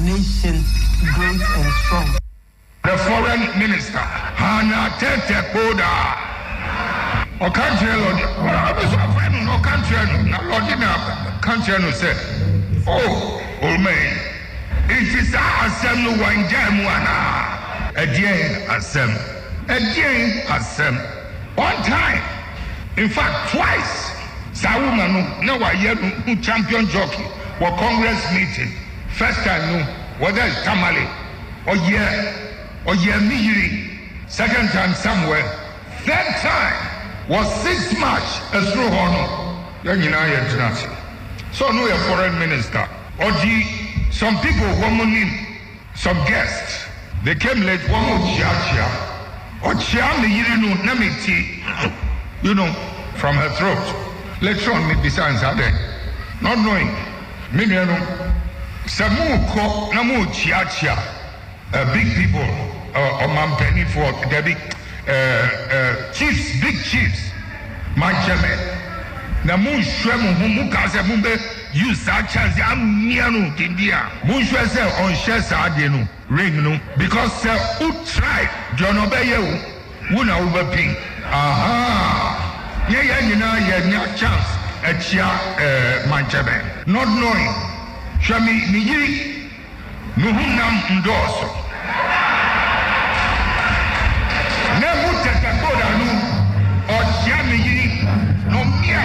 nation great and strong. The foreign minister, Hana Tete Koda. O country, Lord, no country, no country, no say, oh, old man, it is a assembly one Jamuana. Again, assembly. One time, in fact, twice, Sawumanu, no, I hear champion jockey, or Congress meeting. First time, whether it's Tamale, or Mihiri. Second time, somewhere. Third time was 6 March, a through honor. So, no, a foreign minister. Some people, some guests, they came late, one more chia. Or you know, from her throat. Later on, me besides her not knowing. Me, Samu Namu Chia, big people, or Mampeni for the big chiefs, big chiefs, Manchaman. Namu Shemu Humuka Mumbe, you such as Yamianu India. Mushwa on Shesa Adenu, ring no, because who tried John Obeyu, Wuna Ubaping. Aha, yeah, chance at Chia Manchaman, not knowing. Shami Niji Nuhunam Ndoso. Nebutaka Kodanu or Shami no Mia.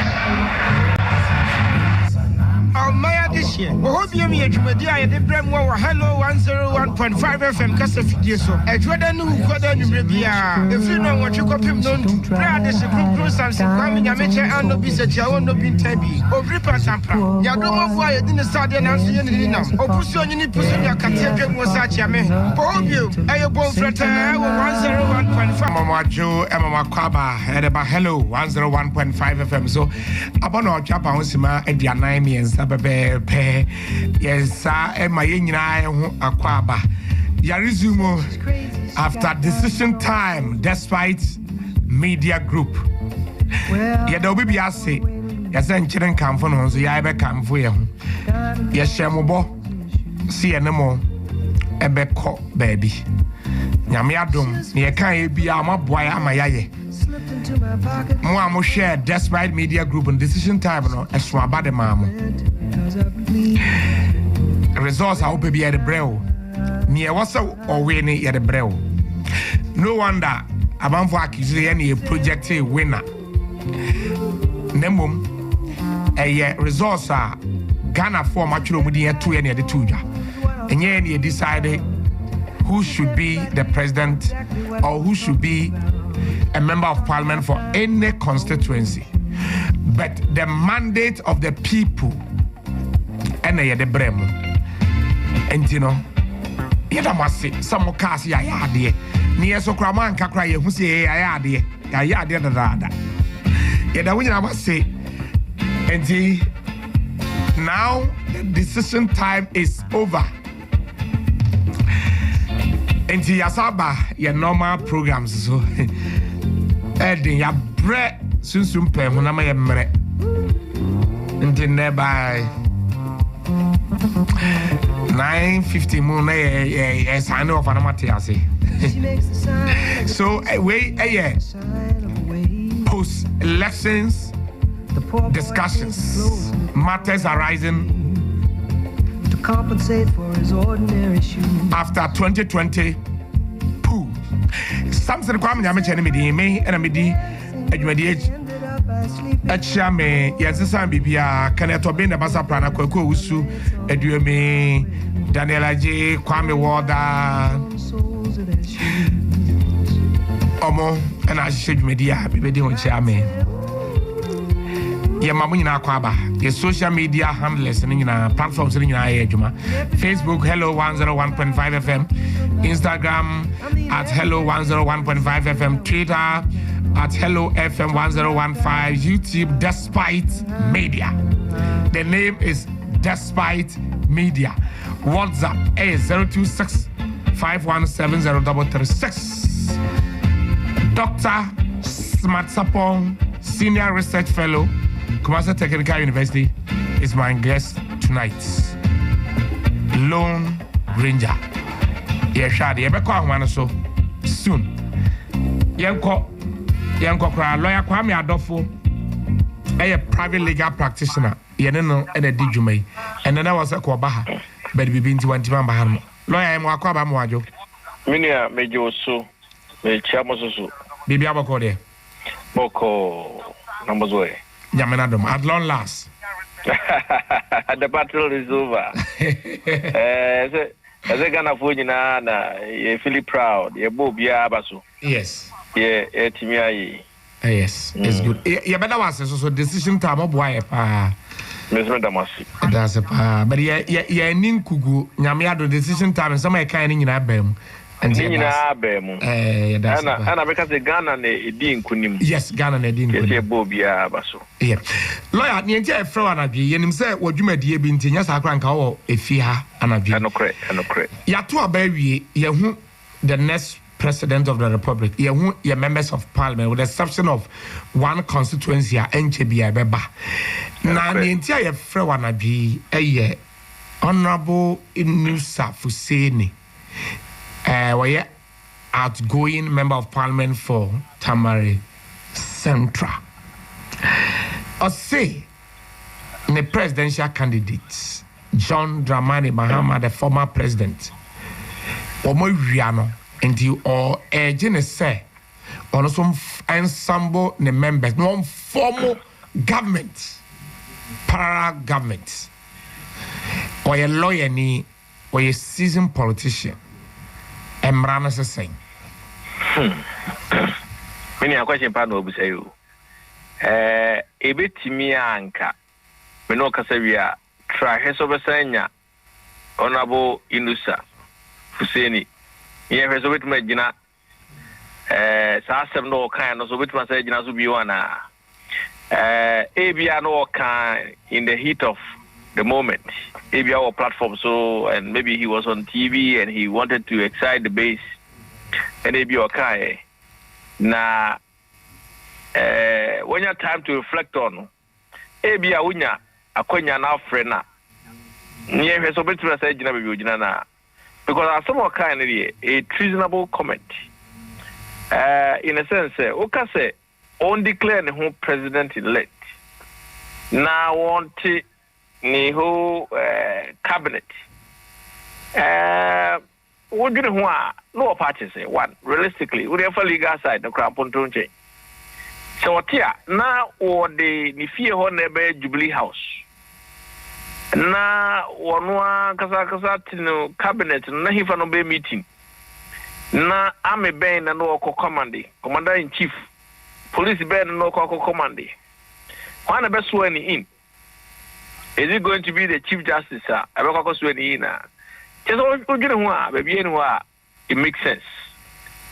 Maya this year. Hope you meet Jumadia at the Bremwa Hello 101.5 FM Casafidio. A Jordan who got on Ribia. If you know what you got him known to, Brad is a group something coming a major and no visit your no bin tabi. Or Ripper Tampa. Yadoma, why you didn't start the answer in now. Or Pussy, you push your Cathedral was such a man. Hope you, a bone flatter 101.5. Mama Joe, Emma Quaba, had about Hello 101.5 FM. So, upon our Japan, Sima, and the 9 years. Yes, sir. My Akwaba. Yarizumo after decision time, despite media group. Yeah, there will be a say. Yes, and children come for us. Yeah, I come for you. Yes, Shamubo. See no more. Ebeko, baby. Yamiadum. Ye can't be a mob boy. Am I? Mo share despite media group and decision time no eswa ba de maamo results are open be at the brew near was or winning at the brew. No wonder about for any project winner nemum a results are Ghana for matchup with the 2 and the 2 and you decided who should be the president or who should be a member of parliament for any constituency. But the mandate of the people and the brem. And you know, you must say some cars ya dear. Near so craman cry who say ya dear, ya dear the rada. Yet I must say, and now the decision time is over. And Yasaba, your normal programs so. Eddie, ya bread soon pay when I'm a mere. Until nearby 9:50 moon, yes, I know of an Matiasi. So, post elections discussions, matters arising to compensate for his ordinary shoes after 2020. Something coming, I'm telling me, and I'm the Chame, yes, some BPA, can I talk in the Bassa Prana Koko Usu, Edume, Daniela J, Kwame Wada, Omo, and I should media, baby, don't Chame. Yeah, Mamina Kwaba, the social media handlers and platforms in Juma. Facebook, Hello 101.5 FM, Instagram at Hello 101.5 FM, Twitter at Hello FM 1015, YouTube, Despite Media. The name is Despite Media. WhatsApp is 026 5170336. Dr. Smart Sapong, Senior Research Fellow, Kumasi Technical University, is my guest tonight. Lone Granger. Yeah, Shadi, you better come so soon. Yanko Kra, lawyer Kwame Adolfo, a private legal practitioner, Yanino and a Dijume, and then I was a Kwabaha, but we been to one Timan Baham. Lawyer, I'm Wakaba Mwajo. Minia Major so, the Chamosu, Bibi Abakode, Boko, numbers way. Yamanadum, at long last. The battle is over. As a Ghana Fujina, you feel proud. You both be abasu. Yes. Yeah, Timia. Yes, it's good. Yeah, but that was so decision time of why Miss Damasi. That's a but yeah, Nin Kugu, Yamiado decision time, and some kind in Abem. And Bemu. And because the Ghana Edin Kunim. Yes, Ghana Edin Bobia Basso. Yeah. Lawyer, the entire Froanabi, and himself, what you may be in Tinas Akranka or Efia and a Janocret. Yatua Baby, Yahu, the next president of the Republic, Yahu, your members of parliament, with the exception of one constituency, NJB Beba. Now, the entire Froanabi, a honorable Inusa Fuseni. We're outgoing member of parliament for Tamari Central. Or say, the presidential candidate, John Dramani Mahama, the former president, Omoyano, and you all urging say, on some ensemble the members, no formal government, parallel government, or a lawyer, or a seasoned politician. Emrana se saying. Many a question part of you. A bit me anka. Meno Casavia, try his oversanya. Honorable Inusa Fuseni. Here has a bit Magina. Sassam no kind of bit Masajina Zubiwana. Abia no kind in the heat of the moment. Maybe our platform, so and maybe he was on TV and he wanted to excite the base, and maybe okay. Now, when you have time to reflect on, maybe a winner, a konya now friend, near his obituary said, because some more kind of a treasonable comment. In a sense, okay, on declare who president elect. Now, want to ni whole cabinet. What do you want? No parties say one. Realistically, we have a legal side the crampon don't change. So what here now or the Nifia Honebe Jubilee House. Now one Kasa cabinet na hifa no be meeting. Na Army Ben and no commander in chief. Police Ben no command. One the best one in. Is it going to be the Chief Justice? It makes sense.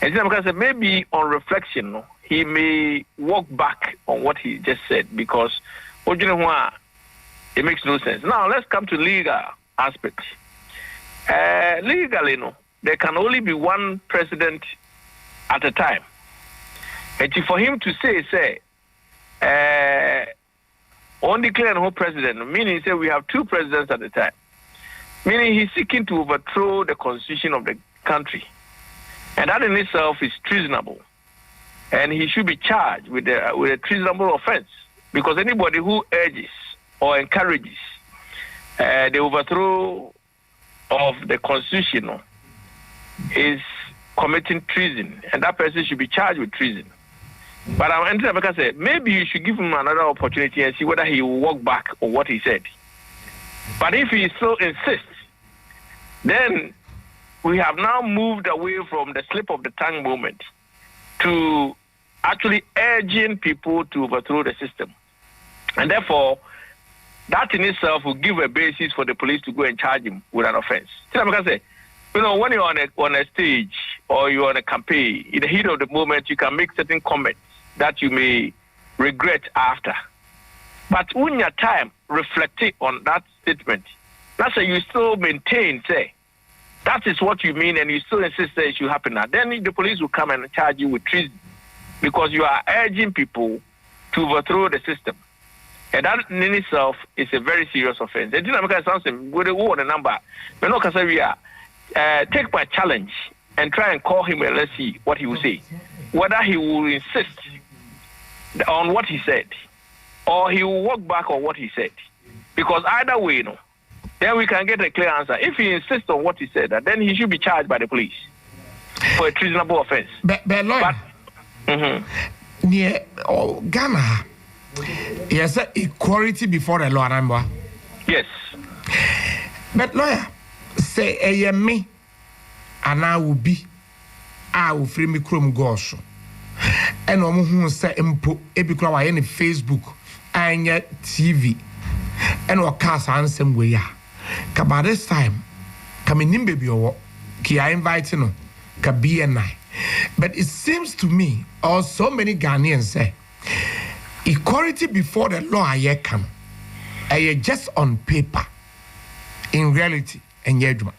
And because maybe on reflection, he may walk back on what he just said because it makes no sense. Now let's come to legal aspect. Legally, there can only be one president at a time. And for him to say, on declaring whole president, meaning say we have two presidents at a time. Meaning he's seeking to overthrow the constitution of the country. And that in itself is treasonable. And he should be charged with a treasonable offense. Because anybody who urges or encourages the overthrow of the constitution is committing treason. And that person should be charged with treason. But I'm entering because I said maybe you should give him another opportunity and see whether he will walk back on what he said. But if he still insists, then we have now moved away from the slip of the tongue moment to actually urging people to overthrow the system. And therefore, that in itself will give a basis for the police to go and charge him with an offense. When you're on a stage or you're on a campaign, in the heat of the moment, you can make certain comments that you may regret after. But when your time reflecting on that statement, that's why you still maintain, say, that is what you mean, and you still insist that it should happen now. Then the police will come and charge you with treason because you are urging people to overthrow the system. And that in itself is a very serious offense. And something with the number, but no, because we are take my challenge and try and call him and let's see what he will say. Whether he will insist on what he said or he will walk back on what he said. Because either way, then we can get a clear answer. If he insists on what he said, then he should be charged by the police for a treasonable offense. But lawyer, near Ghana, yes, equality before the law, remember? Yes. But lawyer, say me, and I will be, I will free me chrome gosh. And I'm who say impo, ebikra any Facebook, and yet TV, and what cast handsome way. By this time, come in baby or ki I invite no, ka be and I. But it seems to me, or so many Ghanaians say, equality before the law I come. I just on paper, in reality, and judgment.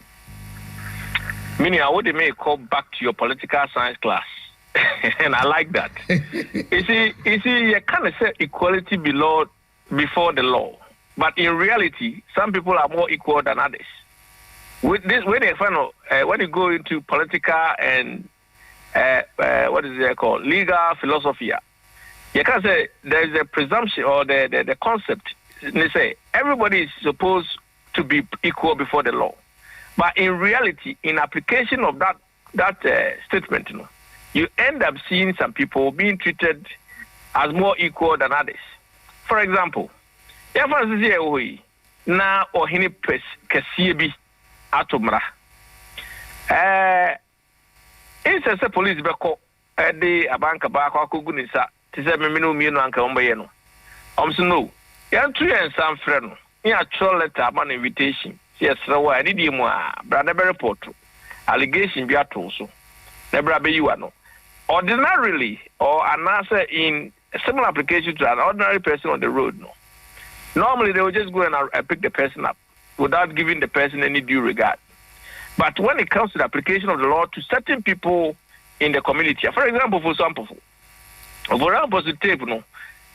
Meaning, I would make a call back to your political science class, and I like that. you see, you can't say equality before the law, but in reality, some people are more equal than others. With this, when you go into political and what is it called, legal philosophy, you can say there is a presumption or the concept. They say everybody is supposed to be equal before the law, but in reality, in application of that statement, you end up seeing some people being treated as more equal than others. For example, if I say na ohini pes kasiye bi atomra, it's a police beko de abanka ba kwa kugunisa. Tise memino mieno anka ombaye no. No. Yan two and some friend. Ya troll letter about invitation. Yes, so I need you brother report. Allegation be ato so. Nebra be you ano. Ordinarily or an answer in a similar application to an ordinary person on the road, no. Normally they will just go and pick the person up without giving the person any due regard. But when it comes to the application of the law to certain people in the community, for example, for some people,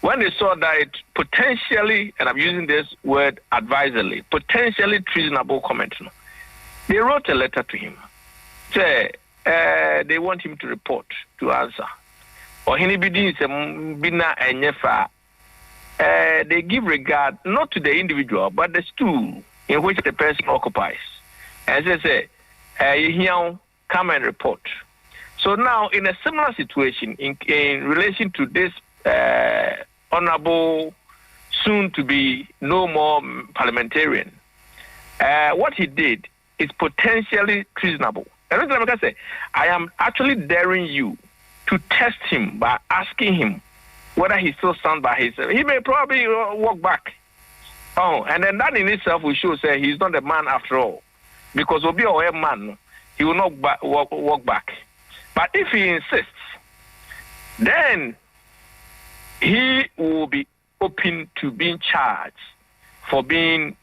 when they saw that it potentially, and I'm using this word advisedly, potentially treasonable comment, they wrote a letter to him. Say they want him to report, to answer. Or they give regard not to the individual, but the stool in which the person occupies. As they say, come and report. So now, in a similar situation, in relation to this honorable, soon to be no more parliamentarian, what he did is potentially treasonable. And like I say, I am actually daring you to test him by asking him whether he still stands by his. He may probably walk back. And then that in itself will show say he's not a man after all, because will be a man, he will not walk back. But if he insists, then he will be open to being charged for being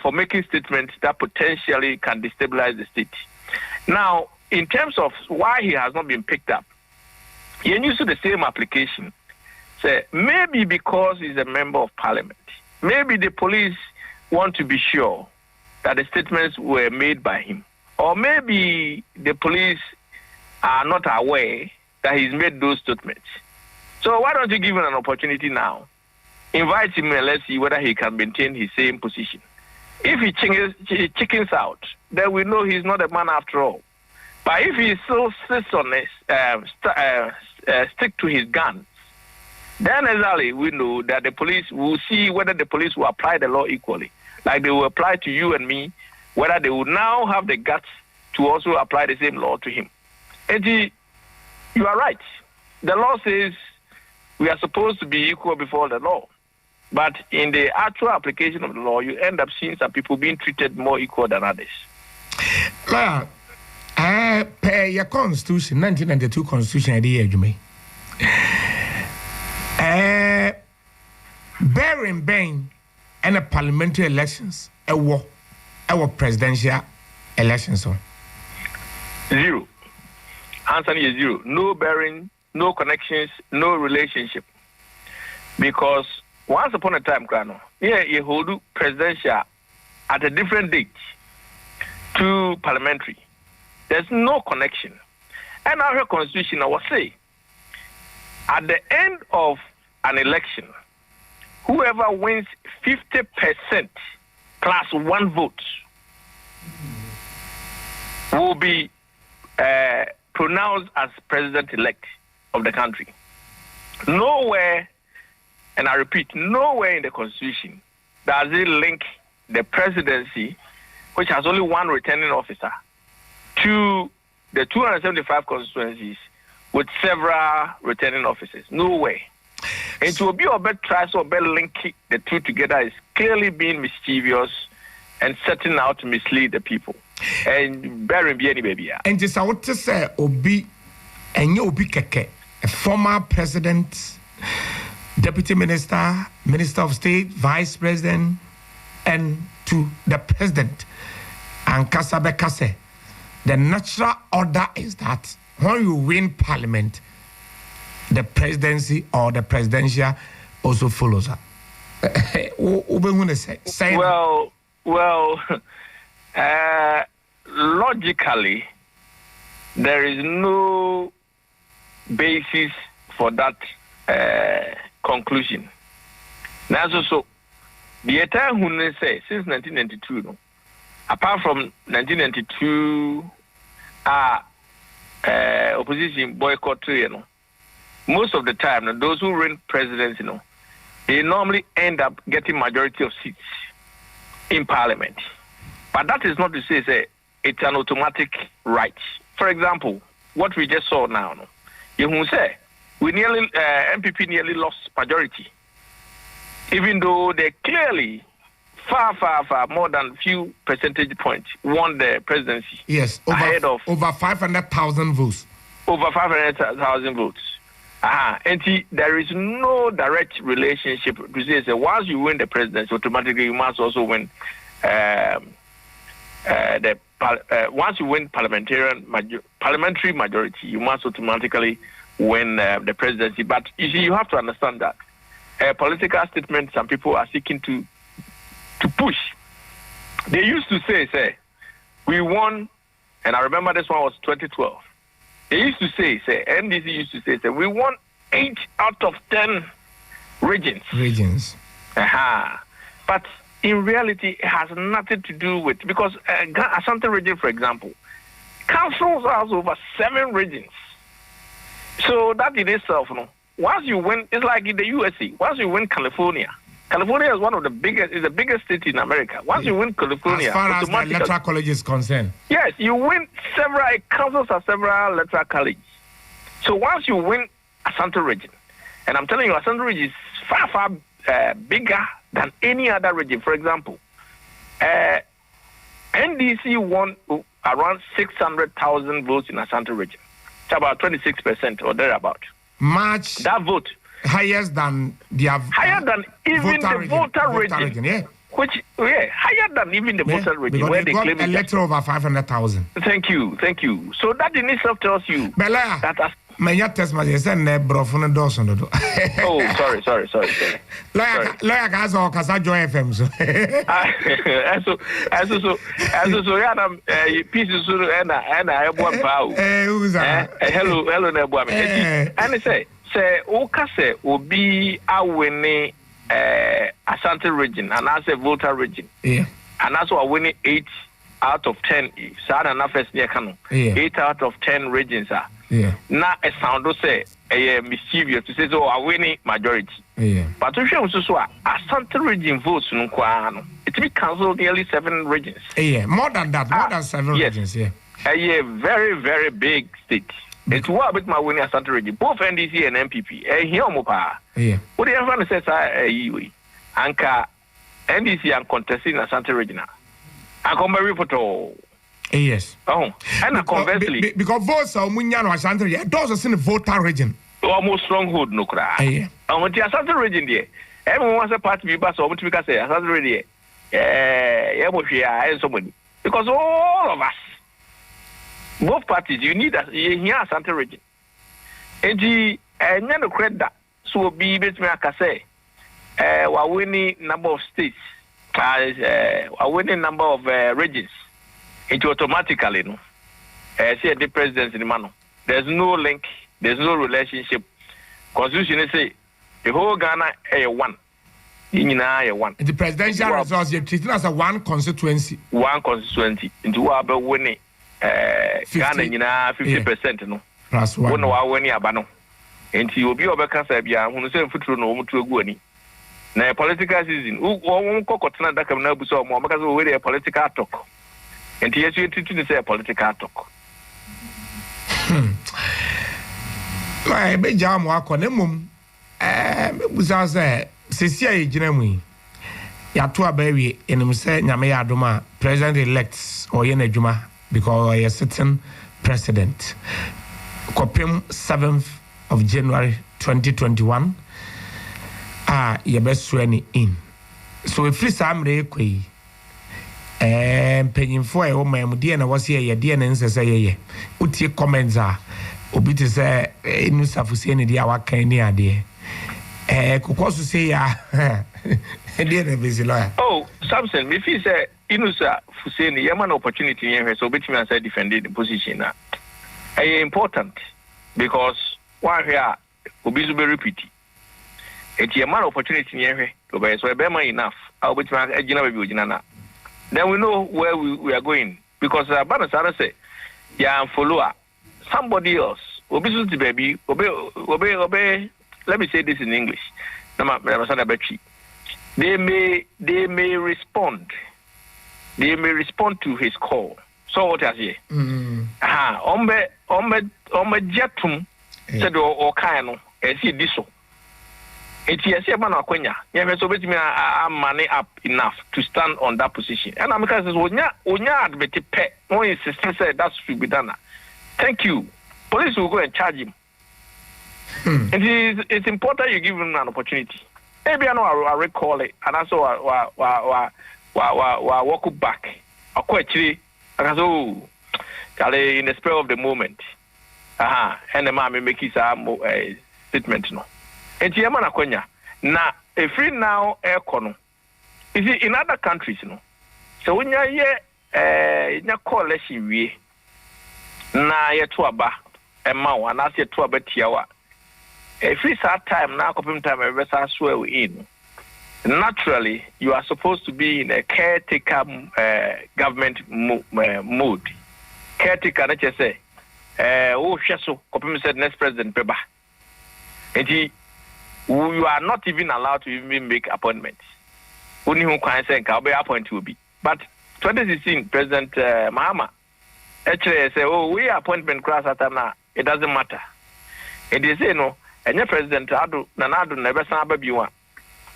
for making statements that potentially can destabilize the state. Now, in terms of why he has not been picked up, he used the same application. Say maybe because he's a member of parliament, maybe the police want to be sure that the statements were made by him, or maybe the police are not aware that he's made those statements. So why don't you give him an opportunity now? Invite him and let's see whether he can maintain his same position. If he chickens out, then we know he's not a man after all. But if he still sits on this, stick to his guns, then exactly we know that the police will see whether the police will apply the law equally, like they will apply to you and me, whether they will now have the guts to also apply the same law to him. And you are right. The law says we are supposed to be equal before the law. But in the actual application of the law, you end up seeing some people being treated more equal than others. Well, per your constitution, 1992 constitution, I did you bearing Bain and a parliamentary elections, a presidential elections. Zero. Answer is zero. No bearing, no connections, no relationship. Because once upon a time, you hold presidential at a different date to parliamentary. There's no connection. And our constitution, I will say, at the end of an election, whoever wins 50% plus one vote will be pronounced as president-elect of the country. Nowhere, and I repeat, nowhere in the constitution does it link the presidency, which has only one returning officer, to the 275 constituencies with several returning officers. No way. It will be a better try to link the two together is clearly being mischievous and setting out to mislead the people. And bearing be any baby. And just I want to say, Obi, and you Obi Keke, a former president, deputy minister, minister of state, vice president, and to the president, and Kasabe Kase. The natural order is that when you win parliament, the presidency or the presidential also follows up. Well, logically, there is no basis for that conclusion. Now, so the entire Hunne say since 1992, no, apart from 1992, opposition boycott, you know, most of the time, those who run presidency, you know, they normally end up getting majority of seats in parliament. But that is not to say it's an automatic right. For example, what we just saw now, no, you will say we nearly MPP nearly lost majority, even though they clearly far more than few percentage points won the presidency. Yes, over 500,000 votes. Over 500,000 votes. And there is no direct relationship to say once you win the presidency, automatically you must also win once you win parliamentary majority, you must automatically win the presidency. But you see, you have to understand that political statement some people are seeking to push. They used to say, we won, and I remember this one was 2012. They used to say, NDC used to say, we won 8 out of 10 regions. But in reality, it has nothing to do with, because Ashanti region, for example, councils has over 7 regions. So that in itself, no, once you win, it's like in the USA, once you win California is one of the biggest, is the biggest state in America. Once you win California, as far as the electoral college is concerned, yes, you win several councils or several electoral colleges. So once you win Ashanti region, and I'm telling you, Ashanti region is far bigger than any other region. For example, NDC won around 600,000 votes in Ashanti region. It's about 26% or thereabout. Much that vote. Higher than even the voter region. Yeah. Higher than even the voter region, because where they claim a little over 500,000. Thank you. So that in itself tells you that as oh, sorry. Lawyer guys or Casa Joy FM. So yeah, pieces and I have one power. Hello, and they say Okase will be a winning Ashanti region and as a voter region. Yeah. And that's why winning 8 out of 10. 8 out of 10 regions are. Yeah. Now a sound to say a mischievous to say so a winning majority. Yeah. But to show so Ashanti region votes no kwano. It will cancel nearly 7 regions. Yeah, more than that, more than 7 regions, yeah. A very, very big state. It's what about my winning Ashanti region, both NDC and MPP. Here mopa. Yeah. What do you ever say Anka NDC and contesting Ashanti region. I come very photo. Yes. Oh, and conversely, because votes are Munyano Ashanti region, those are in the voter region. Almost stronghold no cry. Yeah. And when the Ashanti region there, everyone wants a party to be bus or what we can say Ashanti region. And somebody. Because all of us, both parties, you need us here Ashanti region. And the credit that so be between I say we're winning number of states, a winning number of regions. It automatically, no. say the president in the man. There's no link, there's no relationship. Constitution say the whole Ghana a one. One. The presidential results you're treating as a one constituency. One constituency. Into our winning Ghana 50%. No. Plus one. No, I win abano. And you will be over Casabia, who say foot no to a guinea. Now, political season, who won't cock that can now be so more because we a political talk. And yes, you to say a political talk. I be jam work on them. Was there, Cecilia Jinami. Yatua baby, and him say, Namaya Duma, president elects or Yenejuma, because I a certain president. Bokeem 7th of January 2021. Your best swearing in. So if this amre kwe paying for a woman, dear, and was here, your dear, and say, uti comments are obi to say, no sufficient, dear, what kind of idea. Kukosu say, dear, busy lawyer. Oh, Samson, if he say, Inusa Fuseni, Yaman opportunity here, so between us, I defended the position. Important because one here will be repeated. It's a man opportunity here, so Bema enough. I'll be trying to then we know where we are going because Banasara say, yeah, follower somebody else. Obesity baby, obey. Let me say this in English. They may respond. They may respond to his call. So what I say? Ombe jetum said or kaino and see this so. It's yes, man, Aquenya. Yeah, so bet me I'm money up enough to stand on that position. And I'm because Onya admit pet, no insistence said that should be done. Thank you. Police will go and charge him. It's important you give him an opportunity. Maybe I know I recall it, and also walk back. I quite actually, in the spur of the moment. And the man make his statement no. And Yamana Konya. Now, if we now air corner, is it in other countries no? So when you're in your coalition, we na ye to aba ema and as ye to aba tiawa. If it's that time now, Bokeem time, every swear we in. Naturally, you are supposed to be in a caretaker government mode. Caretaker, let's just say, Sheso, Bokeem said next president Beba. And you are not even allowed to even make appointments. Only who can say can be appointed will be. But 2016, President Mahama actually say, we appointment class at now. It doesn't matter. And they say no. And your president Nanado never saw baby one.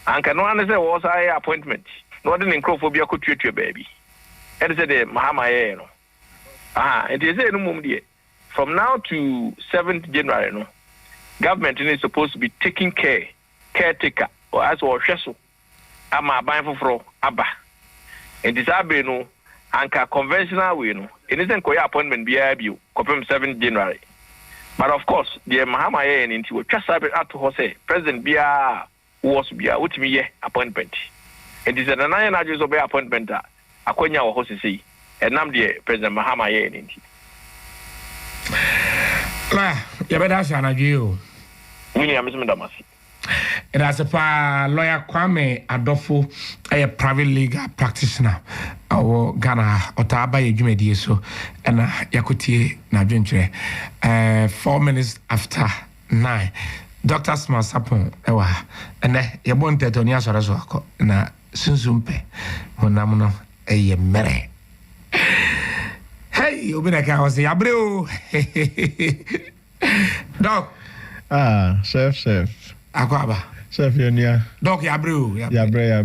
And can one say was I appointment? Not an incrophobia could treat your baby. And they say Mahama no. And they say no mum dear. From now to 7th January no. Government is supposed to be taking caretaker, or as or sheso. Ama buying for Abba. And this Abbe no, anka conventional way no. It isn't quite appointment be you, Bokeem 7th January. But of course, the Mahama and into just at to Jose, President Bia was Bia, which me appointment. It is an another obey appointment, Akonya or Jose, and now the President Mahama and into. You better ask you. And as a lawyer Kwame Adofo, a private legal practitioner, our Ghana Otaba Yumedi so, and Yakuti Najuntre. 4 minutes after 9. Dr. Smart Sapon, and you wanted to Nia Sorazo, na Sunzumpe, Monamuno, a mere. Hey, you been a cow, say, Abreu. Doc. Chef. Aquaba. Chef, you're near. Doc, Yabreu. Yabre.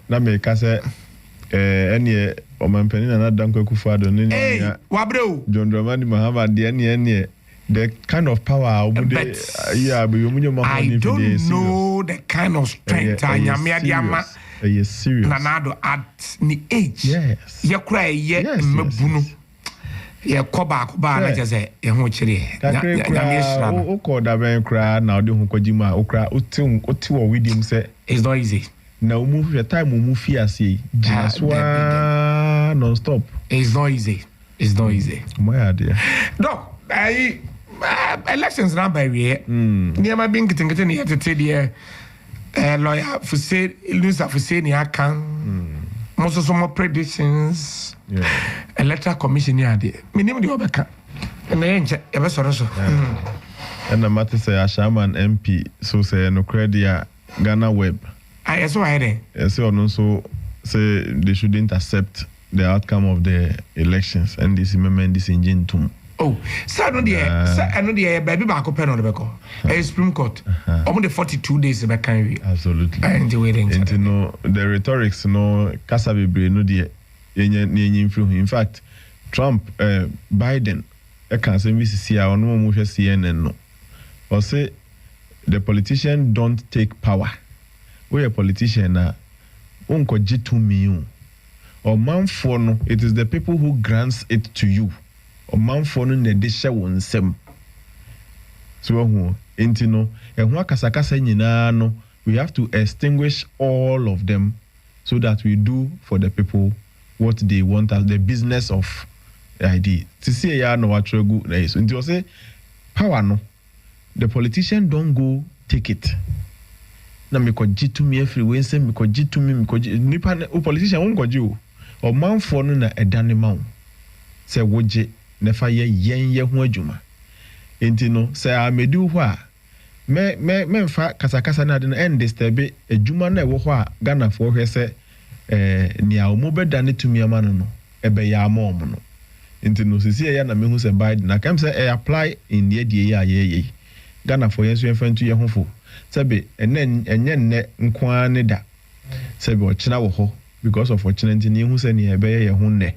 Let me cast any woman penny and not Duncan Kufado. Hey, Wabreu. John Dramani Muhammad, the kind of power I don't know the kind of strength I am. Yes, serious. Nanado at the age. Yes. You cry yet, Mabunu. You koba, I just say, Yamuchiri. Call that man cry now, the Hukojima, Okra, Utu, with him say, it's not easy. na umu time umu fiase jinaswa non stop. It's not easy. My idea. No, elections now by way. Near my being getting here to tell you, lawyer for say, Lusa for saying I can. Most of some predictions. Electoral commission here. Minimum the other and then ever so. And the matter say Ashaman MP so say no credit Ghana Web. I saw it. So also say they shouldn't accept the outcome of the elections and this amendment this engine too. Oh, so I know the baby back open on the back. Supreme Court. Almost the 42 days back can be. Absolutely. And the waiting. And you know the rhetorics no Kasabibre no the in fact Trump Biden I can say this year on no CNN no. Or say the politicians don't take power. We a politician na unko jitu miu. Or man for no, it is the people who grants it to you. Or man for no ne desha wonsem. So who intino e ho akasakasa nyina no, we have to extinguish all of them so that we do for the people what they want as the business of ID. To see ya no watregu na so nti o say power no, the politician don't go take it. Na me ko jitu mi every way say me ko jitu mi ko nipa o politician won ko ji o manfo no na edane ma wo se woje na fa ye ho adwuma enti no se amedi ho a me mfa kasakasa na de no end disturb adwuma na ewo ho a Ghana fo hwe se ni a omo bedane tumi ama no ebe ya ama omo no enti no sisi ya na me hu se Biden na kam se apply in the die ya ye Ghana fo yenso yenfantu ye hofo sebe enye ne nkwa ne da sebe o kina wo ho because of opportunity ni hu se ni ebe ye ho ne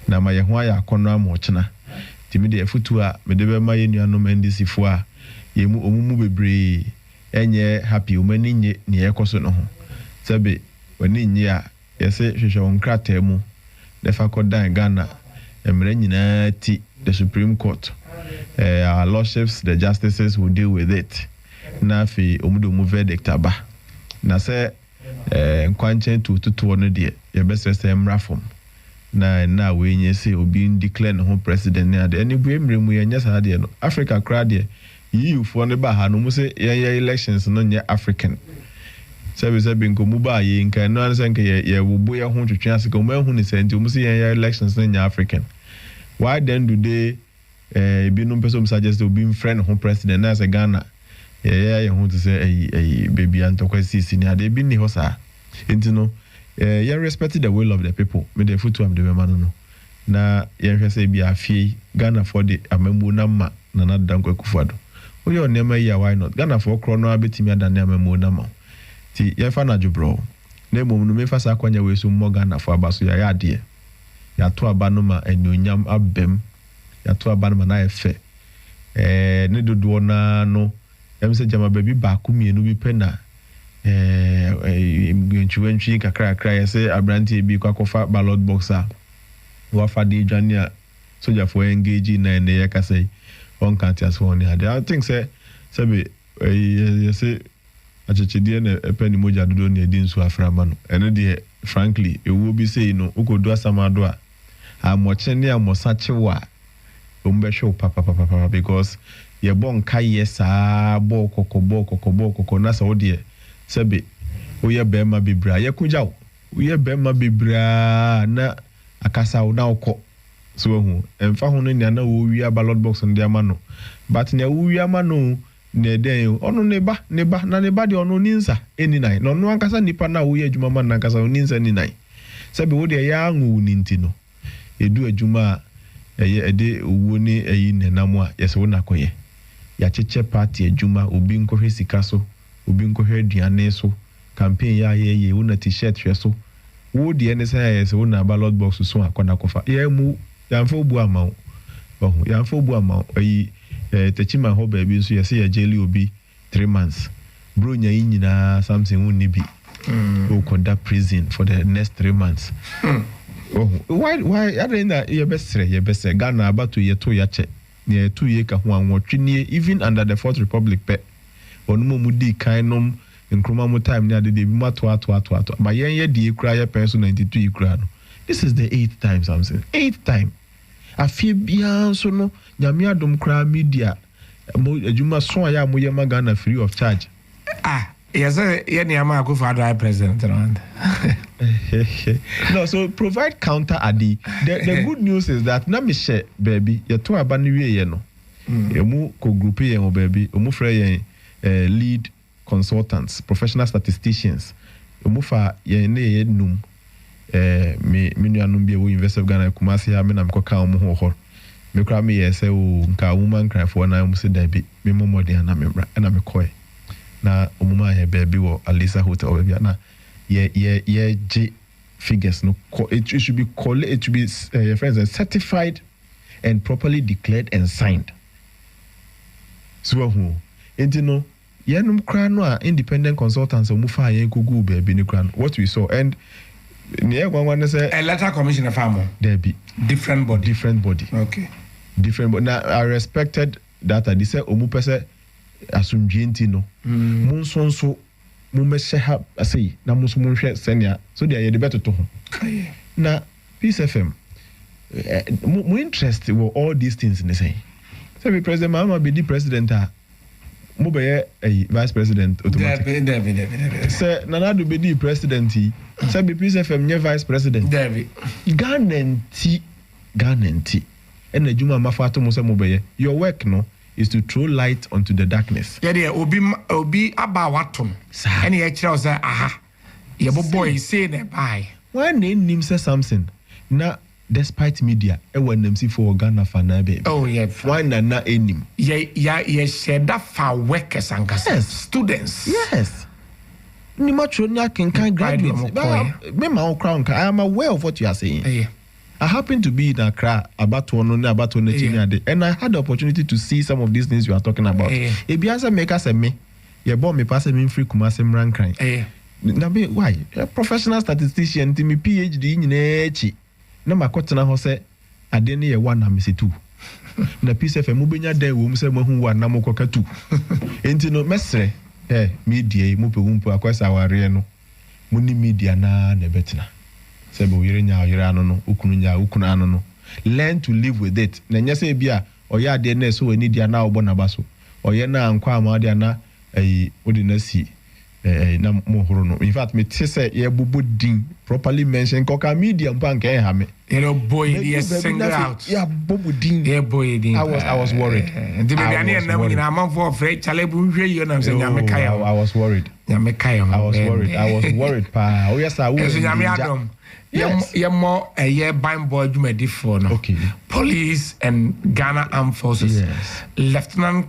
na ma ye ho ya akono ama o kina timi de afutu a me de be ma ye nuano mandisifo a ye mu omumu bebre enye happy o mani nye ni ekoso no ho sebe wani nye a ye se hwehwe on krata mu de fa ko dan Ghana emre nyina ti the Supreme Court our lordships the justices will deal with it na fi omudo verdict aba na se nkwanchen tututu no de ye besese mrafom na we nye se obi declare no president na de ani bu emremu ye nya sa de no Africa kra de you for ne ba ha no mu se ye elections no nye African sebe nkomu ba ye nka no anse nka ye wobo ye ho twetwe ase ko ma hu ne se nti mu se ye elections no nye African why then do they be no person suggest obi friend ho president na se Ghana ye ho to say baby antokwasi sini ade bi ni ho sa enti no ye respect the will of the people me the foot am the man no na ye hwe say bi afie Ghana for the amamu na ma na danko akufuado oye onema ya why not Ghana for kro no abetimi adane amamu na ma ti ye fa na jubro na emom no me fa sa kwanya we so mo Ghana for abaso ya ade ya to aba no ma anyonyam abem ya to aba no ma na efe ne dodo na no em se jama baby ba ku mienu bi pe na ntwentwi kakra ya se abranti bi kwakofa ballot boxer wa fa di jania soja for engage na ne ya kasai on kantias for ne I think say be you say achechedie na epeni moja dodo ne di nsu aframa no ene de frankly e wo bi say no ukodu asamado a amoche ne amosache wa ombehwe papa because ye bon kai sa bo kokoko na sa odie sebe oye bema bibra ye kujaw oye bema bibra na akasa na okọ so hu emfa hu no nya na wo wi ballot box ndi ama no but na wo wi ama no na den ono ne ba na ne ba de ono ninsa eni nai no no ankasa nipa na wo ye adwuma man na ankasa oninsa ni nai sebe wo de ya anwu ni ntino edu adwuma ede owo ni eyi nenam a yese wo na koye ya cheche party adwuma obi nkohwe sika so obi nkohwe aduane so campaign ya ye wo na t-shirt hwe so wo de ene say yese wo na ballot box so akona kofa ya mu ya mfa obu ama ohu ya mfa obu ama eyi techima ho ba bi so yese ya jeli obi 3 months bro nya nyina something won bi o konda prison for the next 3 months oh why I don't know ye best Ghana about ye to ya che ne 2 year ka ho anwotwe ne even under the Fourth Republic pe onumo mudi kainom nkroma mo time near the day mo to ma yen ye die kura ye person 92 kura no this is the 8th time something 8th time afie bia so no nyame adom kura media mo adwuma so ya mo ye magana free of charge yes ye niama go for the president around no so provide counter adi the good news is that na me share baby ye to aba no wie ye no emu ko group ye o baby emu frɛ ye lead consultants, professional statisticians. Umufa ye ne ye num me nuanum bi wo University of Ghana Kumasi ha me na mkoka omo ho me kra me ye se o nka woman cry for na mu se da bi me momode na me bra na me koy na omuma he baby wo Alisa Hotel baby na ye G figures no it should be your friends certified and properly declared and signed so who no yenum kra no a independent consultants omufa yen kugu baby ni kra what we saw and near one say electoral commission farm there be different body okay different but now I respected that I say omu pese asumdwenti no mun sonso mu meshe ha say na muso mun hwe senia so there ye better to ho na Peace FM mu interest were all these things in the say say president mama be the president mo be vice president automatic say nana do be the president say be Peace FM nye vice president Ghana and adwuma mafato mo say mo be your work no is to throw light onto the darkness yeah obi aba watom and ye kira say aha ye boy say na bye when name say something na despite media e wan nam si for Ghana fana be yeah why na enim ye share that for workers and students yes ni matro na can graduates me ma crown I am aware of what you are saying I happen to be in Accra about one and I had the opportunity to see some of these things you are talking about ebiasa make us me ye born me pass me free kumase mran kan na be why a professional statistician to me PhD nyina echi na makotena ho se ade ne ye 1 na me se 2 na Peace FM mo benya dan wo mu se mo hu 1 na mo koka 2 enti no mesre media mo pe wumpo akwasa ware no mo ni media na betina sebo yire nya no ukunu ano no learn to live with it na nya se bia oya ade na so wani dia na obo na baso oye na ankwa amade na odi na si na mo horo no in fact me say ye bubu din properly mention koka media mpanka ha me boy yes single out yeah bubu din boy din I was worried the baby ani na mo nyina man for free chalebu hwe yo na say nya me kai I was worried nya me kai I was worried pa o yes I was nya me adom ye more a year buying boy jumedi for no okay police and Ghana Armed Forces Lieutenant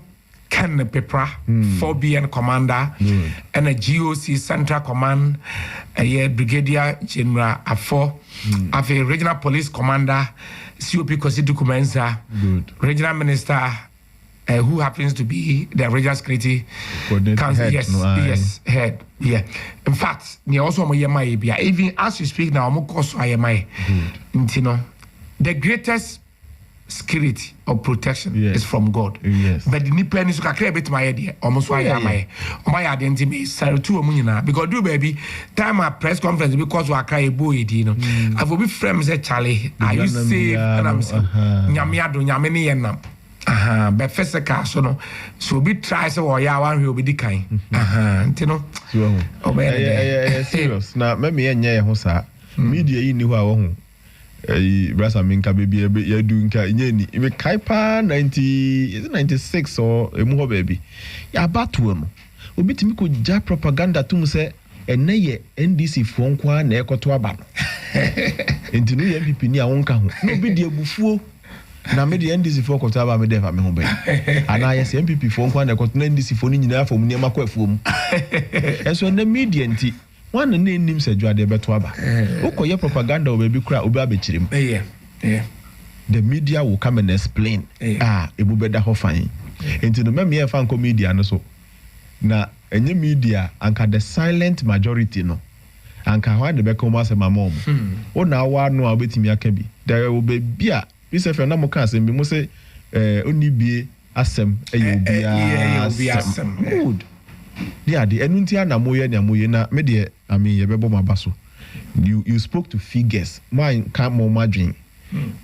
Ken Pepra 4BN commander and a GOC Central Command a Brigadier General Afo of a regional police commander COP Kosidu Kumenza regional minister who happens to be the regional security council head in fact near also even as you speak now the greatest security or protection is from God. But the nipa ni so kakra bit my idea almost why am I identity sorry to omunyina because do baby time a press conference because we cry boy di no I will be friends say Charlie are you safe and I'm saying nyame ado nyame ne yenam but physical so be try so or ya wan we be di kan ntino serious na me enye ho sa media yi ni ho a wo ho brasa minka baby ya do nka nyeni me kaipa 96 or emu ho baby ya batuo no obitimi ko ja propaganda tum se ene ye NDC fo nko na ekoto aba no entinu ye MPP ni a wonka ho no bi de abufuo na me de NDC fo ekoto aba me defa me ho ba ana ye se MPP fo nko na ekoto na NDC fo ni nyina afo mu ne makọ afuo mu enso na media nti one na nim se dwade beto aba ukoye propaganda obabi kura obi abechirim the media will come and explain ebu beda ho fan enti no me e fan ko media no so na enye media anka the silent majority no anka ho de beka mo asema mom o na wa no obetimi aka bi there obabi a Peace FM na mo kan asem bi mo se oni bie asem obi asem good Yeah, the enuntia na moye na me de I mean yebebo mabaso. You spoke to figures. My come more margin.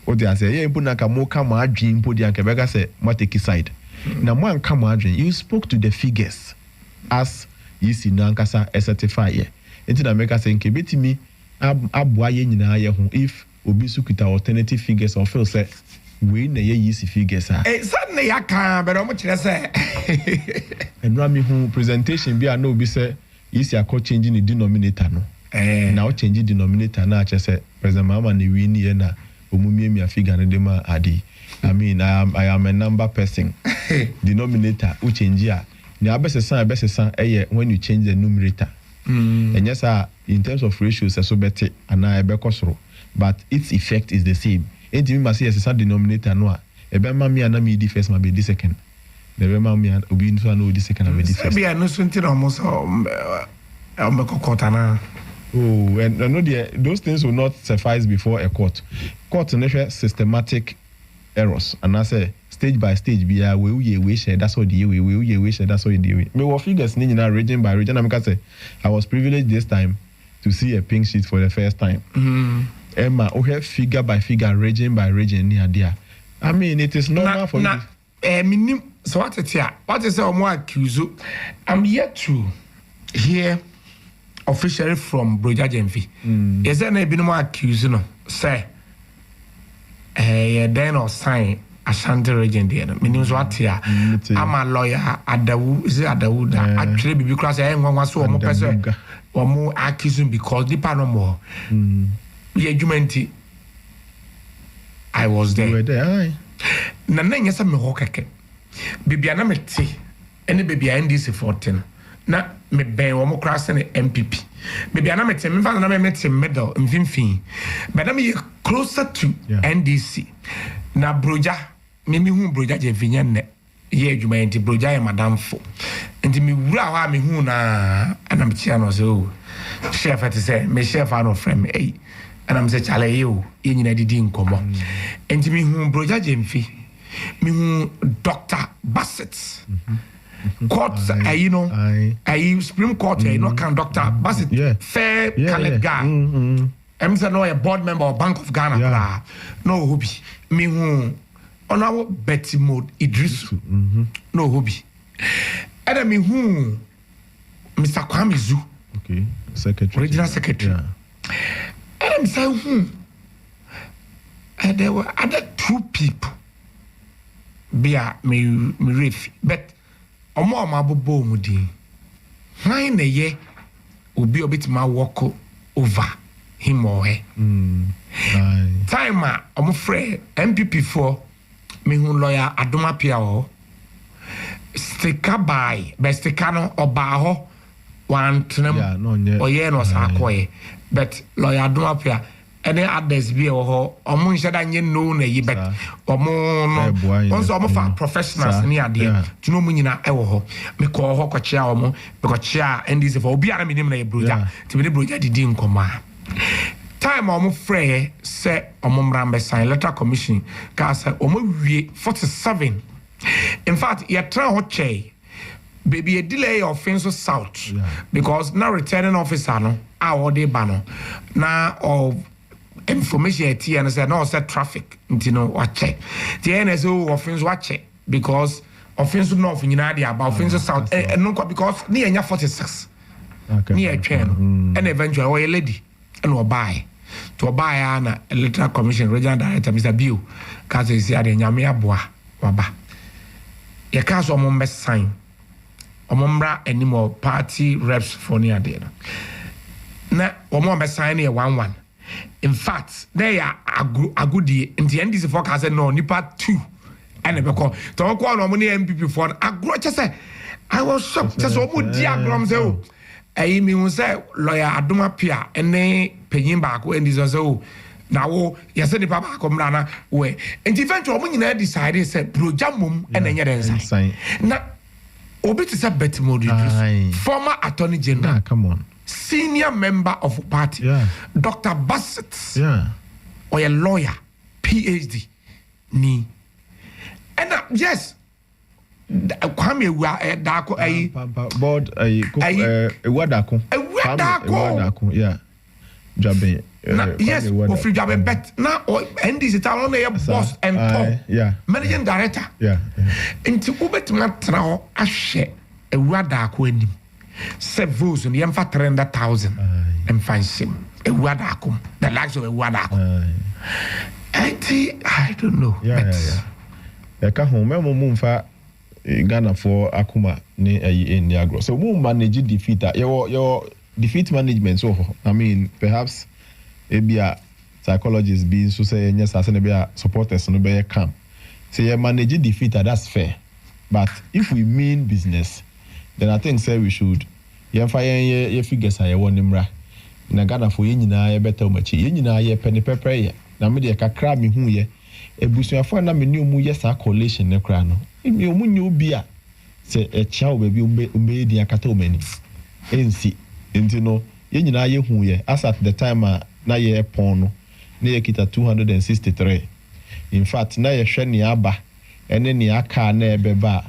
O de say yeah impo na ka mo come margin impo de anka bega say ma take side. Na mo anka margin. You spoke to the figures as you see na ankasa certify ye. Enti na make say nke betimi aboa ye nyina ye ho if obi sukuta alternative figures or feel say we na ye yisi figures ah. Suddenly I can but omo kire say. Enra mi hu presentation bi na obi say yisi akọ changing the denominator no. Now change the denominator na che say president mama na wi ni na omumie mi figure na dem adi. I mean I am a number person. Denominator u change a na abesesa when you change the numerator. And yes in terms of ratios so better and I be kosoro but its effect is the same. And me must say yes denominator no e be ma me na me di first ma be di second. The be ma me obi nso na o di second na be di first. Be no so nti almost kokotana. Oh, and I know those things will not suffice before a court. Court measure systematic errors, and I say stage by stage. Be a we share. That's what the we share. That's what the way. Me what figures ni na region by region. I'm gonna say I was privileged this time to see a pink sheet for the first time. Emma, we have figure by figure, region by region near there. I mean, it is normal for you. So what is here? What is our more accused? I'm yet to hear. Officially from Broja Jemfi. Is there any more accused? No, say, then or sign Ashanti region there. Meaning what here? I'm a lawyer at the Adawu. Actually, because I am one so more person or more accusing because the Panama. The argument I was there. You were there. Nana yes, I'm a hawker. Baby, I'm a tea. Any baby, I NDC 14. Na me ben wo mo krase ne MPP baby ana me tem fa na me tem medal mfimfin but na me closer to NDC na broja me hu broja je vinya ne ye adwuma enti broja ye madamfo enti me wura wa me hu na ana me chia no so chef at say me chef ano frame eh ana me say chale you ye nyina didi nkomo enti me hu broja je mfi me hu Dr. Bassett court, you know, Supreme Court, you know, conductor, but fair colored guy. I'm saying no a board member of Bank of Ghana. No hobby. Me who on our Betty mode Idris. No hobby. And me who Mr. Kwame Zu. Okay, secretary. Regional secretary. And I'm saying and there were other two people. Be me ref, but omo mabobo mudi why na ye obi obitima walk over him or her time omo frɛ MPP for me hu lawyer Adomapia o sticker by be sticker no oba ho wan tenem oye no sa akoye but lawyer Adomapia any others be ho omo nhyada nye no na yi bet omo no once omo fa professionals ni ade to no munyina e wo ho me ko ho kwachia omo because chia NDC for obi ara minim na e broja ti me broja didi nkoma time omo frɛ say omo mrambe sign letter commission ka say omo wie 47 in fact ya try ho che baby a delay of Finso South because now returning officer no a ode ba no na of information at and said no said traffic you know what check the NSO offense watch check because offense north in United about offense south no because near 46 near train and eventually or a lady and or buy to buy an electoral commission regional director Mr. Bill cause is the nyame aboa waba ye cause o mo sign o mo mra anymore party reps for near there na o mo sign here 1-1. In fact, they are a goodie in the end. This forecast no nipa 2 and because to call no money MPP for agro just say I was shocked just so good diagram say I mean say lawyer Adomapia and then penyin back when this was now yes nipa back come na we and eventually we nyina decide say broja mum and then yen na obi to say bet mode former attorney general come on senior member of party, Dr. Bassett, or a lawyer, PhD, ni. And yes, Kwame Dako board Wadako. Wadako, yeah. Jabe. Yes, Ofri Jabe, but now and this is our boss and top. Yeah. Managing director. Yeah. Into Ubet now Ashe a Wadako in him. Sevos and Yamfa 300,000 and find him a Wadako, the likes of a Wadako. I don't know. Yeah. Eka home mumfa Ghana for Akuma ne in Niagara. So we manage defeat. Your defeat management. So I mean, perhaps maybe a psychologist being so say yes, as a supporters no be camp. So you manage defeat. That's fair. But if we mean business, then I think say we should. You fire your figures are one nimra. Na Ghana for you nyina better much. You nyina ye penny pepper ye. Na me de kakra me hu ye. Ebusuafo na me ni mu yes a collation ne kra no. Emi omu nyu bia se e chia we bi umbe di akata omani. Ensi enti no ye nyina ye hu ye as at the time na ye pon no na ye kita 263. In fact na ye hwe ne aba ene ne aka na ebeba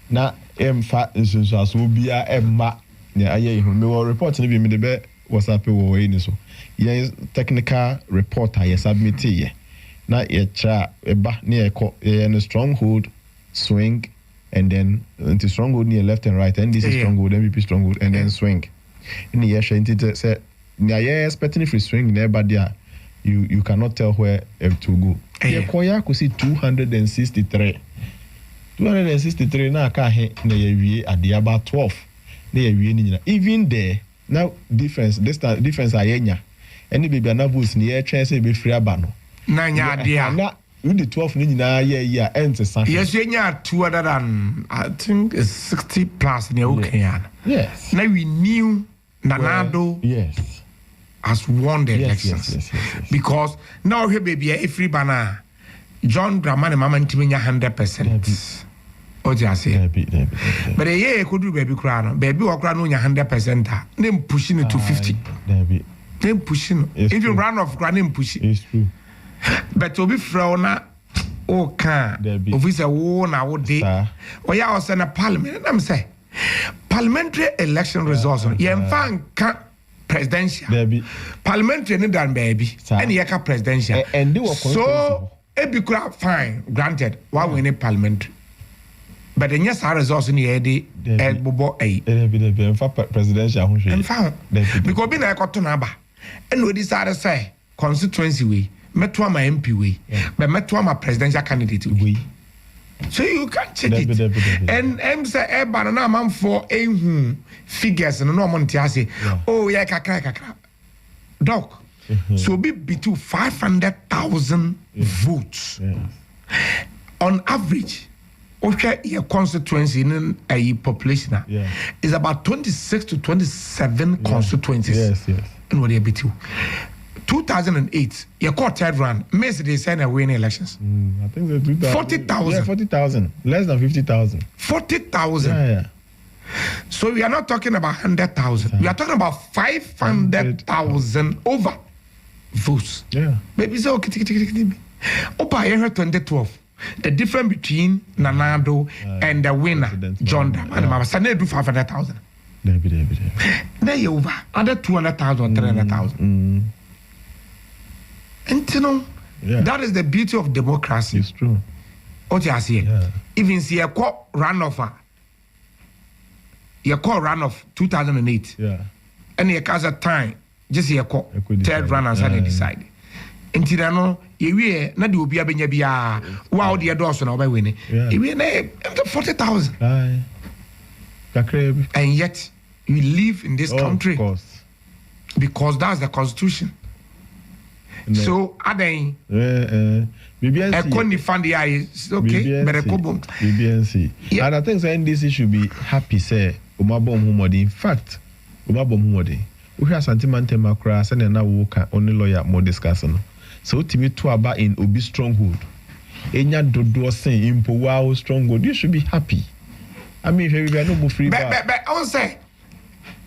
na emfa nsunsu aso bia emma ne aye hu me report ne bi me de be WhatsApp wo we ni so. Ye technical report I submit ye. Na ye cha eba ne eko ye stronghold swing and then into stronghold near left and right and this is stronghold MVP stronghold and then swing in the year say near expecting if you swing never there you cannot tell where to go. Yeah, koya could see 263 na ka he na ye at the about 12 na ye even there now difference ayenya any baby na boost near chance be free abano na nya dia na you the 12 ni nyina yeah enter something. Yes, you nya 200 and I think it's 60 plus near Okean. Yes. Now we knew Nanado has won the elections. Yes. Because now here baby every banner John Dramani mama ntiminya 100%. O just say. But a year could do baby crown. Baby or crown nya 100%. Them pushing it to 50. Them pushing. If you run off crown pushing. It's true. But to be frowna o can officer wo na wo de o ya o na parliament am say parliamentary election results ye fan can presidential parliamentary ni dan baby and ye ka presidential and they were so e be fine granted why we need parliamentary but the yes results ni e de bobo e be presidential ho hwe because be na e ko to na ba and we decide say constituency we Metwa my MP way, but Metwa my presidential candidate way. So you can check it. And say banana man for a figures and no money say, oh yeah, kakra. Doc. So be between 500,000 votes. On average, okay, your constituency in a population is about 26 to 27 constituencies. Yes. And what they be too. 2008, your court third round, Messi they send a winning elections. I think they 40,000. Yeah, 40,000. Less than 50,000. 40,000. Yeah. So we are not talking about 100,000. We are talking about 500,000 over votes. Yeah. Baby, so Opa, I heard 2012. The difference between Nanado and the winner, John Dram, and Mama Sane do 500,000. Now you over other 200,000 or 300,000. And you know, that is the beauty of democracy. It's true. What you are saying? Even see a call runoff. You call runoff 2008. Yeah. And you cause a time just a call third run and suddenly decide. And you know, you not do be a benya wow the doors on our winning. You na 40,000. And yet we live in this country. Of course. Because that's the constitution. No. So, Adain, BBNC fund the eyes, okay, but a couple. BBNC. And I think saying this should be happy, say, Umabom Humodi. In fact, Umabom Humodi. We have Santimante Macra, and now we can only lawyer more discussion. So, to me, to about in Obi stronghold. Enya Dodo saying, Impo wow, stronghold. You should be happy. I mean, if you are no free. But I will say,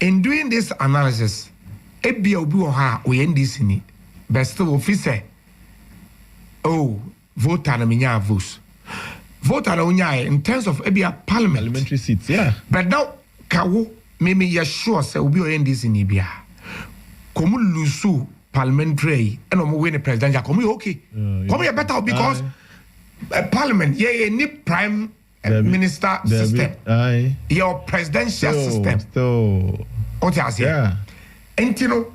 in doing this analysis, Ebi Obi Oha, we end this in it. But still, officer, vote and a votes. vote alone in terms of maybe a parliamentary seats, yeah. But now, Kawo, maybe you're sure, say, we'll be in this in Ibia. Come lusu parliamentary, and I'm win the president. Come okay. Come here better because parliament, any prime minister system, your presidential system. What you say? Yeah. And you know,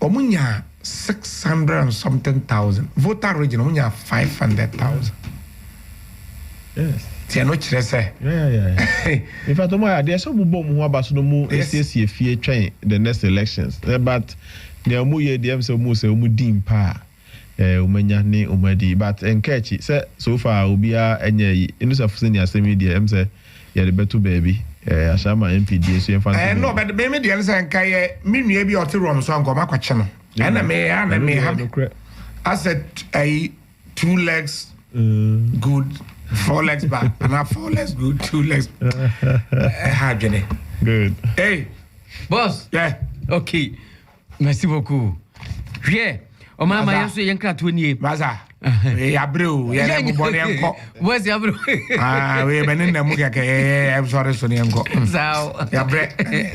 omunya 600 and something thousand. Voter region omunya 500,000. Yes. Yeah. In fact, there's some who about the next elections. But the Omuye DM so Mudim pa Umenya ni Umedi. But enkechi so far Ubia enye inusa fuseni asemi DM say the better baby. Ashama MPD so no, but the baby DM say enkaye me bi oti rom so anko makwache no. And me I said 2 legs good. 4 legs back, and now 4 legs good, 2 legs hard, Jenny. Good. Hey, boss. Yeah. Okay. Merci beaucoup. Yeah. O mama yeso yenkra to nie. Baza. Abru, ya na bone enko. Where's the abru? We been na mu keke I'm sorry so enko. Sao. Ya bre.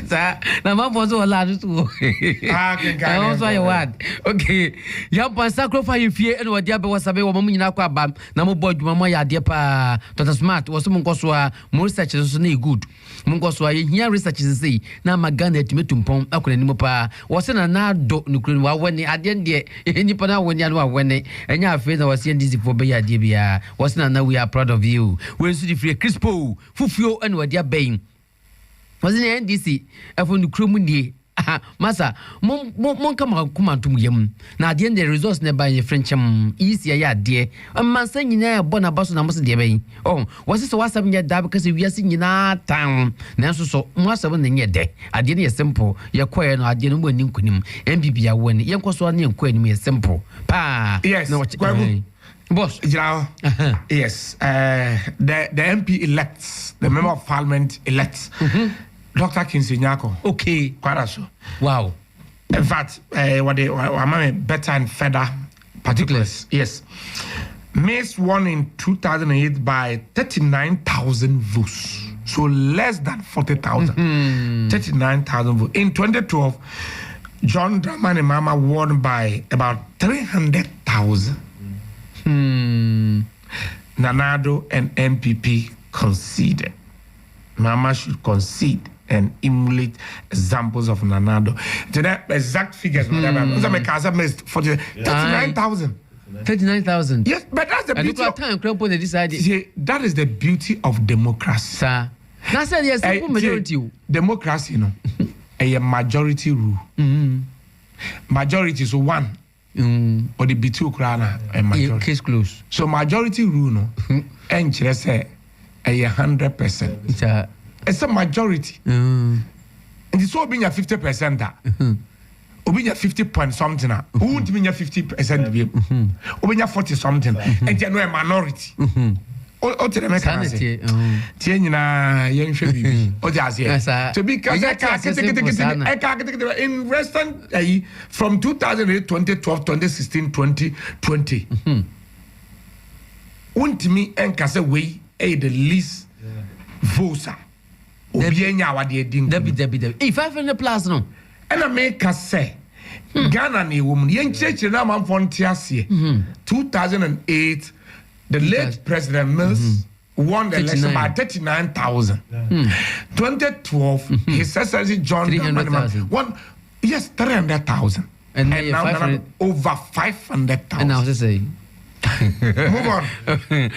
Sa na mambo so la tu. Kenka. I also your word. Okay. Ya pa sacrifice fie and what dia be wasabe wo mamu nyina kwa bam na mo boy dwuma mo ya de pa Dr. Smart wo so mo nkoso a mo research so na good. Mo nkoso a ye research sei na magana etimetumpon akona ni mo pa wo se na do nukuru wa wani ade de nipa na wani anu awani enya afi na wasi ndizi for be ya de bia was na we are proud of you we so di free crispo fufuo and wadi abain was na NDC afo nukuru nie masa mon kama kumantum yam na de the resource na ba ye frencham easy ya de mansa nyina bona baso na mos de bain oh was so wasam nya da because we asi nyina tan na so mwasam na nye de ade ne simple ye koye no ade no mo ni nkunim MPP ya woni ye nkoso na nko anim ye simple pa yes boss yes the MP elects the member of parliament elects Dr. Kinsey Nyako. Okay. Quite so. Wow. In fact, what they better and further particulars. Yes. Mace won in 2008 by 39,000 votes. So less than 40,000. 39,000 votes. In 2012, John Dramani Mama won by about 300,000. Nanado and MPP conceded. Mama should concede and emulate examples of Nanado. To that exact figures, whatever. 39,000. 39,000. Yes, but that's the beauty. That is the beauty of democracy. Sir. That's a simple majority. Democracy, you know, a majority rule. Majority is one. Or the B2 crana a majority. Case closed. So majority rule, no, and say 100%. It's a majority. And it's all being a 50% that. Being a 50 point something. Who won't be a 50%? Or being a 40 something. And you're a minority. Or to the mechanism. Tiena, young should be. Or just to be in Western from 2008, 2012, 2016, 2020. Won't me and Cassa way the least votes. If 500 plus no. And I make us say Ghana ni woman young church na man fontiasie 2008 the late President Mills won the election by 39,000. 2012 his excellency John 300,000 won 300,000 and now over 500,000. And now to say move on.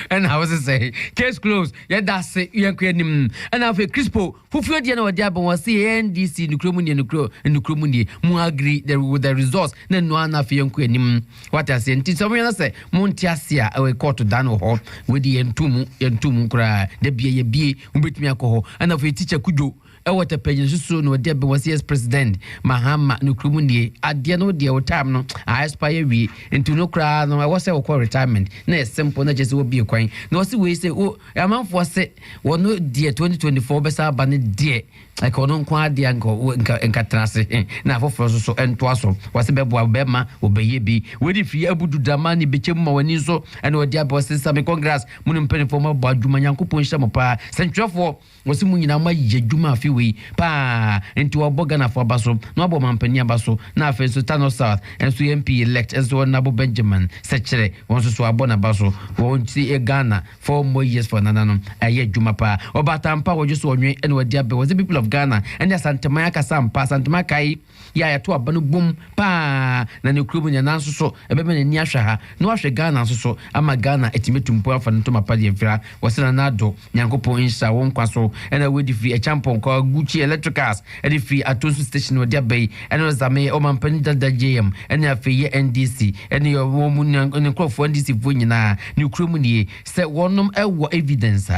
And I was to say, case closed. Yeah, that's it. You are and now for Crispo, who feel the other day, but was the NDC, Nukrumuni, and Nukrumuni, more agree with the resource, then no one of young queen. What I say, someone say, Montiasia, I will call to Dano Hall with the Entumu cry, the BAB, who beat me alcohol, and of a teacher could do. What a pension soon with Deb was yes president Mahama Nukrumundi at the end of the time no I aspire we into no crowd no I was a call retirement na simple na just will be a coin no see we say oh a man for say well no dear 2024 besa ban dear ekono kwa dia nka trase na afoforo so ento aso wase bebo abema obeye bi wedi fi abudu damani bechem ma wani so ene odi abose same congress munu mpenifo ma bo adwuma nyankopon hye mo pa sentwefo wase munyina ma yadwuma afi we pa enti oboga na fo abaso no abo mampani abaso na afi so Tano South enso MP elect enso Nabo Benjamin sechere wonso so abo na baso wonti e Ghana 4 more years for nanano aye adwuma pa obatampa wojuso onwe ene odi abe was the people of Ghana and ya Santama Kasampa Santama Kai ya to abanu bum pa na ne krumu nya nanso so ebebe ne ni ahwa ha no ahwe Ghana so ama Ghana etimetumpo afa no to mapa de mfira wasena nado nyankopon insha won kwaso ena wedi fi a champion ko Gucci Electricals edi fi Atonsu station wodi abai ena zame o mampani da JM ena fi ye NDC ena yo wo ne krofo NDC vo nyina ne krumu nie se wonom ewo evidence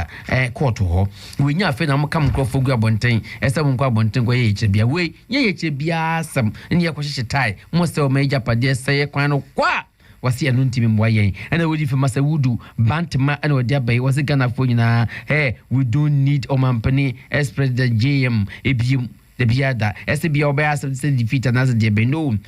court ho we nya afi na mkam krofo gu abonten ese mo kwa abonten ko ye bia we ye bia asam ne ye kwhye tai mo se o meja pade se kwan no kwa wasi anu ntimi mwaye ena wodi fi masa wudu bantma ena wodi abai wasi Ghana fo nyina we don't need omampani as president JM ebiem the biada SBA obaya se defeat and as the beno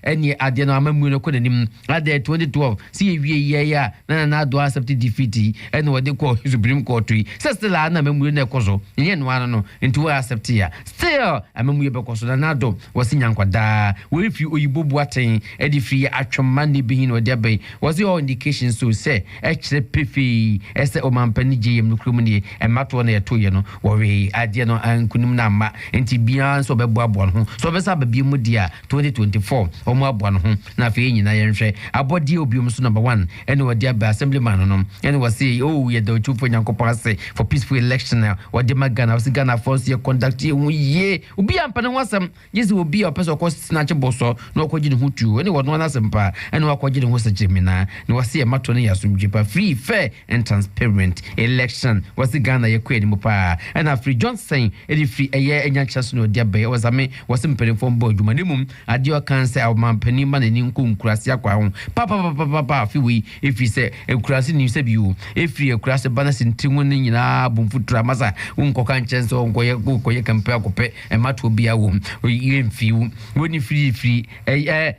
any ade no amamu no ko nanim ade 2012 see wie ya na do accept defeat and wode ko Supreme Court se still na amamu na ekozo nye no ano no nti we accept ya still amamu ye bekoso na do wasi nyankwada we fi oyibo buaten edi fi atwoma ne bihin wode abai wasi all indications so say ekire pefi ese omampani JM no krum ne emato na yeto ye no we ade no ankunim na ma nti bia so bebo abon ho so be sa babie mu dia 2024 omo abon ho na fe nyina yenhwe abodi obiom so number 1 ene wodi aba assemblyman no ene wasi ye do chupo nyankopon ase for peaceful election now wodi magana wasi Ghana force ye conduct ye obi ampa ne wasam yesi obi a person ko snatch boso no kwaji ne hutu ene wono na sempa ene wakwaji ne ho sejemina ne wasi e mato ne yasumjipa free fair and transparent election wasi Ghana ye kwani mu pa ene free Johnson edi free eye enyancha no dia be wasame wasimpen fom bo adwuma nemum ade o kan se awmampani ma nani nkurase akwa ho papa fi we efi se ekurase ni se biu efi ekurase bana sintinwo ne nyina bomfutura masa unkoka nchense onkoye kampe akope emato bia wo yemfiu woni free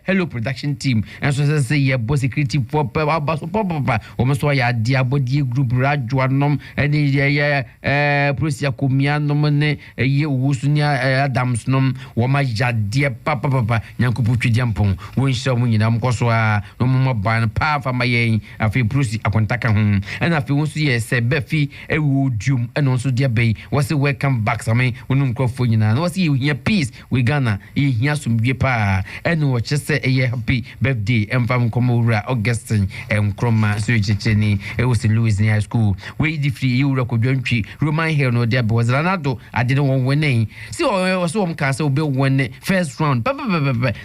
hello production team enso se ye bo security for abaso papa o meso ya dia body group radwanom ene ye prosia komianom ne ye wusunia Adams nom woma jade papa nyankopu twediampon wonhya mu nyina mkoso a no mo ban pa fa mayen afi prusi akontaka ho ena afi wonso ye se befi ewodium ena wonso dia bei wose welcome back same wonum krofo nyina na wose ye peace we Ghana ye hia somdwe pa ena wo chese ye happy birthday emfam komowura Augustine enkroma so checheni wose Louis High School we di free you rekodwantwi Roman Hill no dia be wazranado adene won wenen si so kase obe won first round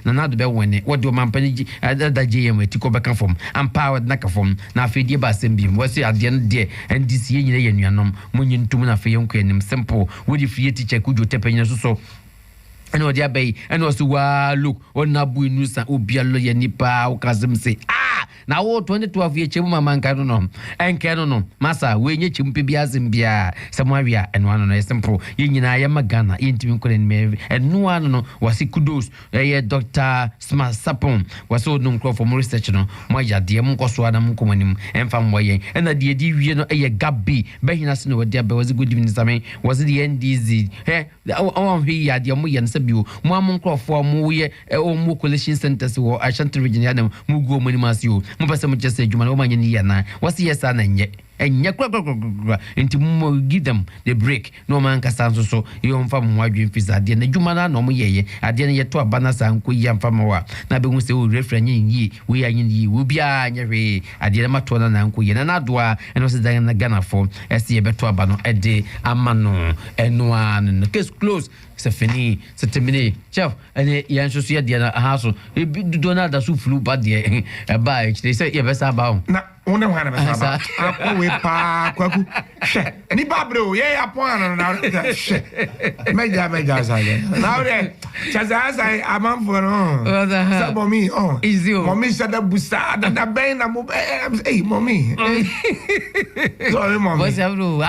na nado be won what do mampani da JM etiko beka form empowered na ka form na afedie ba assembly wasi ade no de NDC nyina ye nuanom munyi ntum na afeye nkwanim simple we di free teacher kujo tepenya so eno dia bay eno so wa look onabu inusa obialo ye nipa ukazim say na wo 2012 ye chemu mama nka no enke no masa we nye chimpe bia zimbia samawia eno ano no simple ye nyina ya magana ye ntimi nkole me eno ano no wasi kudos ye Dr. Smart Sapon wasi odun kro for research no mo ya de mu nkoso ana mu komanim emfa mo ye ena de di wie no ye gabi behina se no wadi aba wasi good evening same wasi the NDZ on hwi ya de mo ye nsa bio mo am nkrofo mo ye o mo collection centers wo Ashanti region ya dem mu go mo ni masio mo pese mo chese adwuma no manye ni ya na wasi yesa na nye enya kwa enti mo give them the break no man kasa nso so yo mfa mo adwen fisa de na adwuma na no mo yeye ade na yeto abana sa nko yi mfa mo wa na be hu se o refrenya yi we ya yin yi wo bia nya hwe ade na mato na nko yi na doa eno se dan na Ghana for ese ye beto abano ede amano eno an case close se fini se terminé chef ene yan so ya de na haso e Donald da su flu ba de e ba e se ye be sa ba na una wana besa akwa we pa kwaku she ni babro ye apon na she meja say now de chaza say amamfo no sa mommy easy mommy sada busa da ben na mo hey mommy sorry mommy what's up bro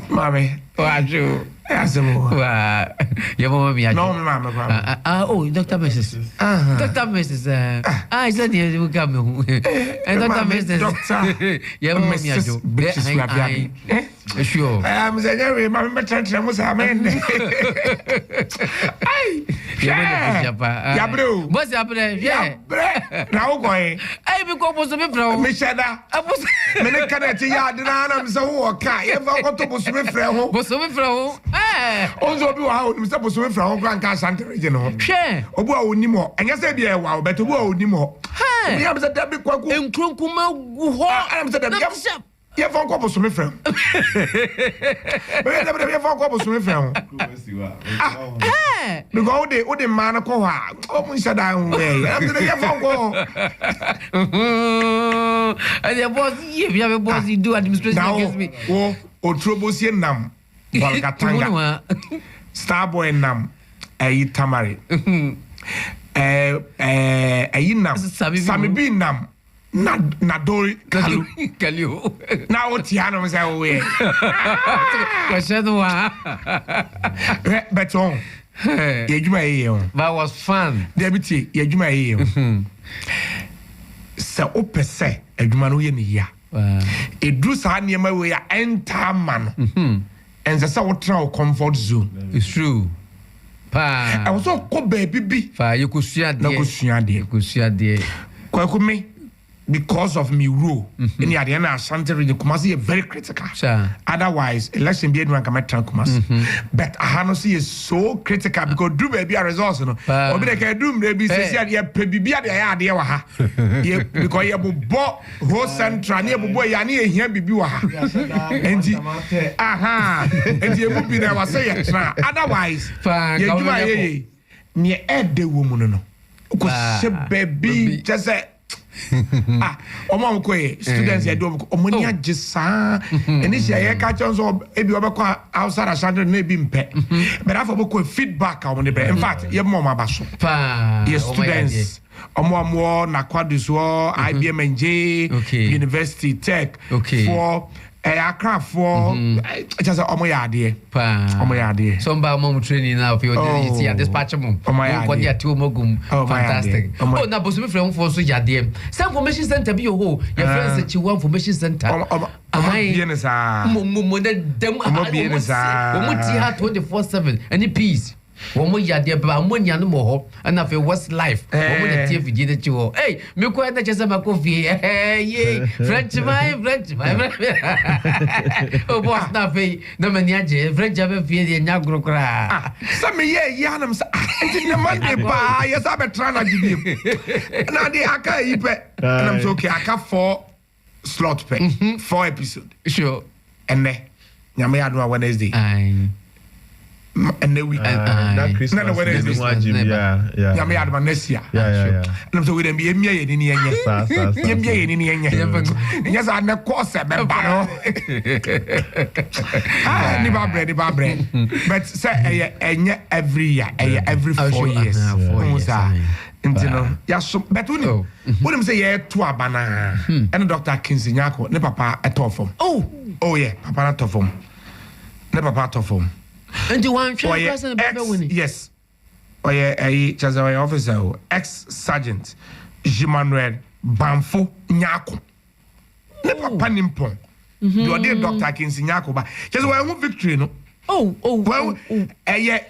mommy wajo Asemo. Your mama me. No, mama. Oh, Dr. Mrs. Dr. Mrs. I said you will come. And Dr. Mrs. Doctor. Your mama me. Sure. I'm saying, Mamma Chantra was a man. Yabro. What's happening? Yeah. Now going. I because of a Michelle. I was Menacati Yadana, so okay. If I got to be Smith, was over from. Also, Mr. Smith from Grand Casante Regional. Share. Obo Nimo. And yes, I be a wow, but Obo Nimo. We have the Debbie Quack and Klunkuma. I'm the you have one couple of my friend. But you have one couple of my friend. The go de o de man ko ha. O mu shada nwe. I'm the you have one and the boss if you have a boss you do administration against me. O trobosie nam. Balgatanga. Starboy nam. Tamari. Nam. Sami bi nam. Nadori Kalu. Now what Tiano was away. Beton. Yejuma. That was fun. Deputy Yejuma. So ope say Edumanu Yenia. A drus had near my way enter man. And the South comfort zone. It's true. I was so cold baby. You could see a dear. You could see a dear. Kwakumi. Because of me rule in the Adriana Ashanti region, Kumasi is very critical. Otherwise, election be one come Kumasi. But Ahanosi is so critical because do baby a resource, no. Or be like do baby says ya baby the idea waha. Because you bought whole central near boy yani here bibi waha. And and you will be there was say otherwise, you do my near add the woman no. Because baby just say Omamko students ya do omonia jesa eni ya catch on so ebi obekwa outside Ashanti na ebi mpe but after boko feedback on the in fact ye mo mabaso yes students omo na kwaduso IBM NJ University Tech for Accra for just omo ya ade omo ya ade some ba mom training now for you see at dispatch mom ko dia ti omogum fantastic oh na boso me frem for so ya de some information center bi ho your friends chi one information center amai bi ne sa mo de dem o ti ha 24/7 any peace Womo ya de ba mo nya no mo ho na fe what's life womo de tie fidie de chi ho hey me ko na chese ma ko fie ye French my o boss na fe na me nya je French ave fie de nya grokra sa me ye ya na sa enti na Monday ba yes I be try na give na de aka yi pe and I'm so okay aka 4 slot pe 4 episode sure and ne nya me adu Wednesday and then we that Christmas yeah me had Manesia and I'm so with them be me ni yes I na course be ba ni ba bread but say every year every 4 years yeah so but when them say yeah to abana and Dr. Kinsley Nyako ne papa etofom oh yeah papa etofom ne papa etofom and you want person yes oh yeah Chazawa officer ex-sergeant Emmanuel Bamfo Nyako ne papa nimpon you are Dr. Kinsley Nyako ba Chazawa victory no well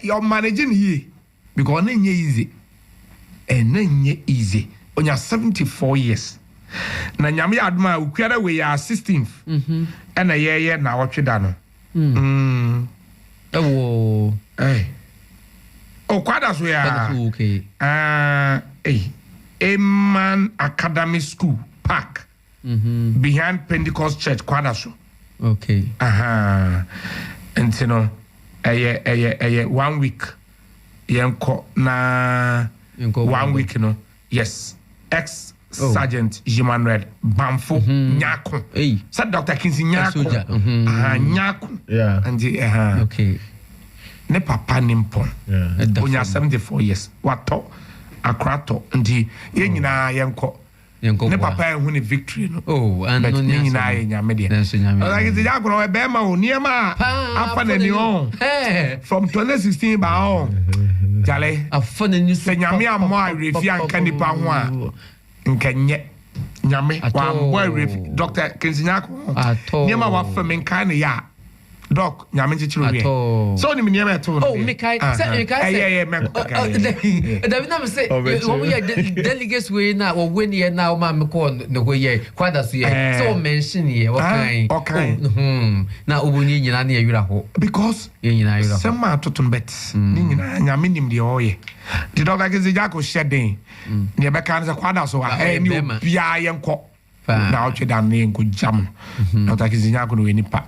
you're managing here because na easy and na easy on your 74 years na nyame aduma ukwiara we ya 16th and a na watwe da no oh hey kwada so ya okay Eman Academy School Park behind Pentecost Church kwada so okay and you know 1 week yenko na 1 week no yes ex Sergeant Emmanuel Bamfo Nyako said Dr. Kinsley Nyako Nyako and okay ne papa nimpon onya 74 years wato akrato ndi ye nyina yenko ne papa who ne victory no and no ni na nyame de like it ja gro be ma o niema afa na ni on from 2016 ba on jale afa na ni se nyame amo a refi anka nipa ho a nkanye nyame wa boy refi Dr. Kensinyako niema wa fa men kan ya doc nyame chichiro we so ni niema to me kai say me David na me say we delegates we na we win here now ma me call no go here kwada so here so mention here okay na obunyi nyina na yewira ho because nyina yewira sema totun bet ni nyina nyame nim de oye the Dr. Kensinyako shedding ne be kan say kwada so ni obia yenko na o tweda na enko jam Dr. Kensinyako no we nipa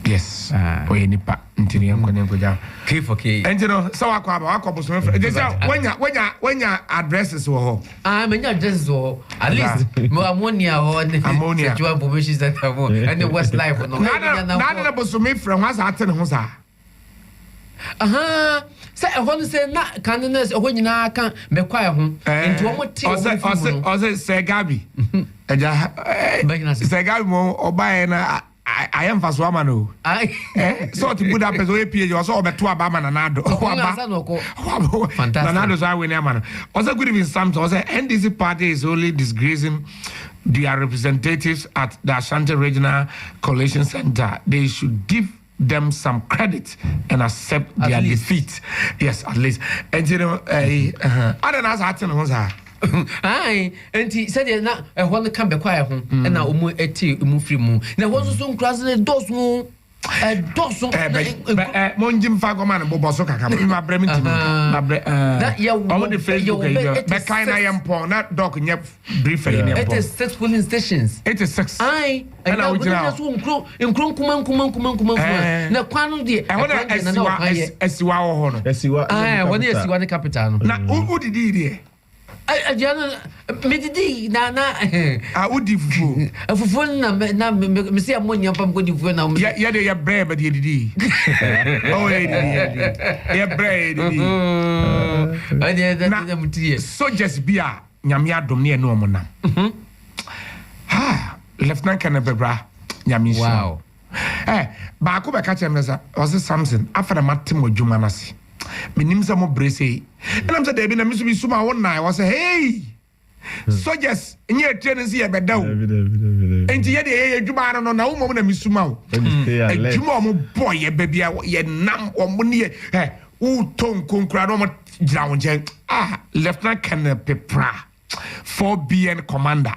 yes oye nipa ntini yanko ne koja k for k enjino so akwa so wenya addresses wo ho menya addresses wo at least mo ammonia ho ne sexual information center ho and the West Life no na boso me frɛ ho asa atene ho sa say ho no say na candidates ho nyina kan me kwai ho nti wo mote o say Gabi eja say Gabi mo obae na I am for Swamano. So to put up as a PA, also over to Abama Nanado. Fantastic. Nanado's our winner. Also, good evening, Sam. Also, NDC party is only disgracing their representatives at the Ashanti Regional Coalition Center. They should give them some credit and accept their defeat. Yes, at least. And you know, I don't know how ai enti said na ehwo ne kan be kwai ho na omu eti omu free mu na ho so nkras ne dosu monjim fa goma na boboso kaka ma bre minti na bre on the Facebook be kind na yampo na doc nye brief e ne yampo it is 6 polling stations 86 ai na ujina so nkron kuma na kwano de esiwa ho ho no woni esiwa ne capital no na udidi de Ajana medidi na udi fufu na me se amonya pam ko di fufu na ya de ya bre ba di didi oh ya bre didi ade da mutie so just bia nyame adom ne no omna Lieutenant Colonel Bebra nyame shi wow ba ko be ka chemeza was Samson after matim odwuma nase minim some brese and I'm said there been a miss suma one night was hey soldiers near training see a bedaw and ye de adwuma no na wo mo na misuma wo adwuma mo boy ye baby ye nam o mo ne wo ton konkura no mo gira wo nje Lieutenant Colonel Pepra 4BN commander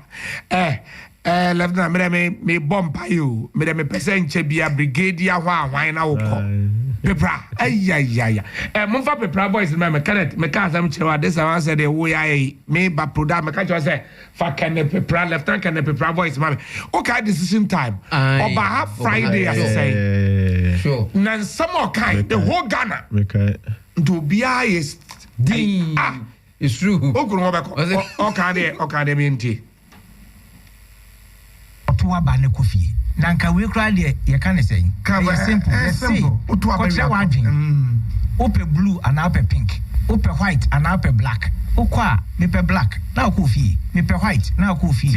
Lieutenant me bomb pa you me percent bia brigadier hwan na wo ko Pepra ayayaya monfa Pepra boys me Kenneth me ka sam chewa this one said the wo ya me ba product me ka chewa say fa Kenneth Pepra Lieutenant Kenneth Pepra boys me okay decision time oba ha Friday as say sure nan some kind the whole Ghana to be is it's true okuru okay de me nti to abane kofi na nka we kra de ye kan say simple kocha wadwin ope blue and ope pink ope white and ope black okwa me pe black na kofi me pe white na kofi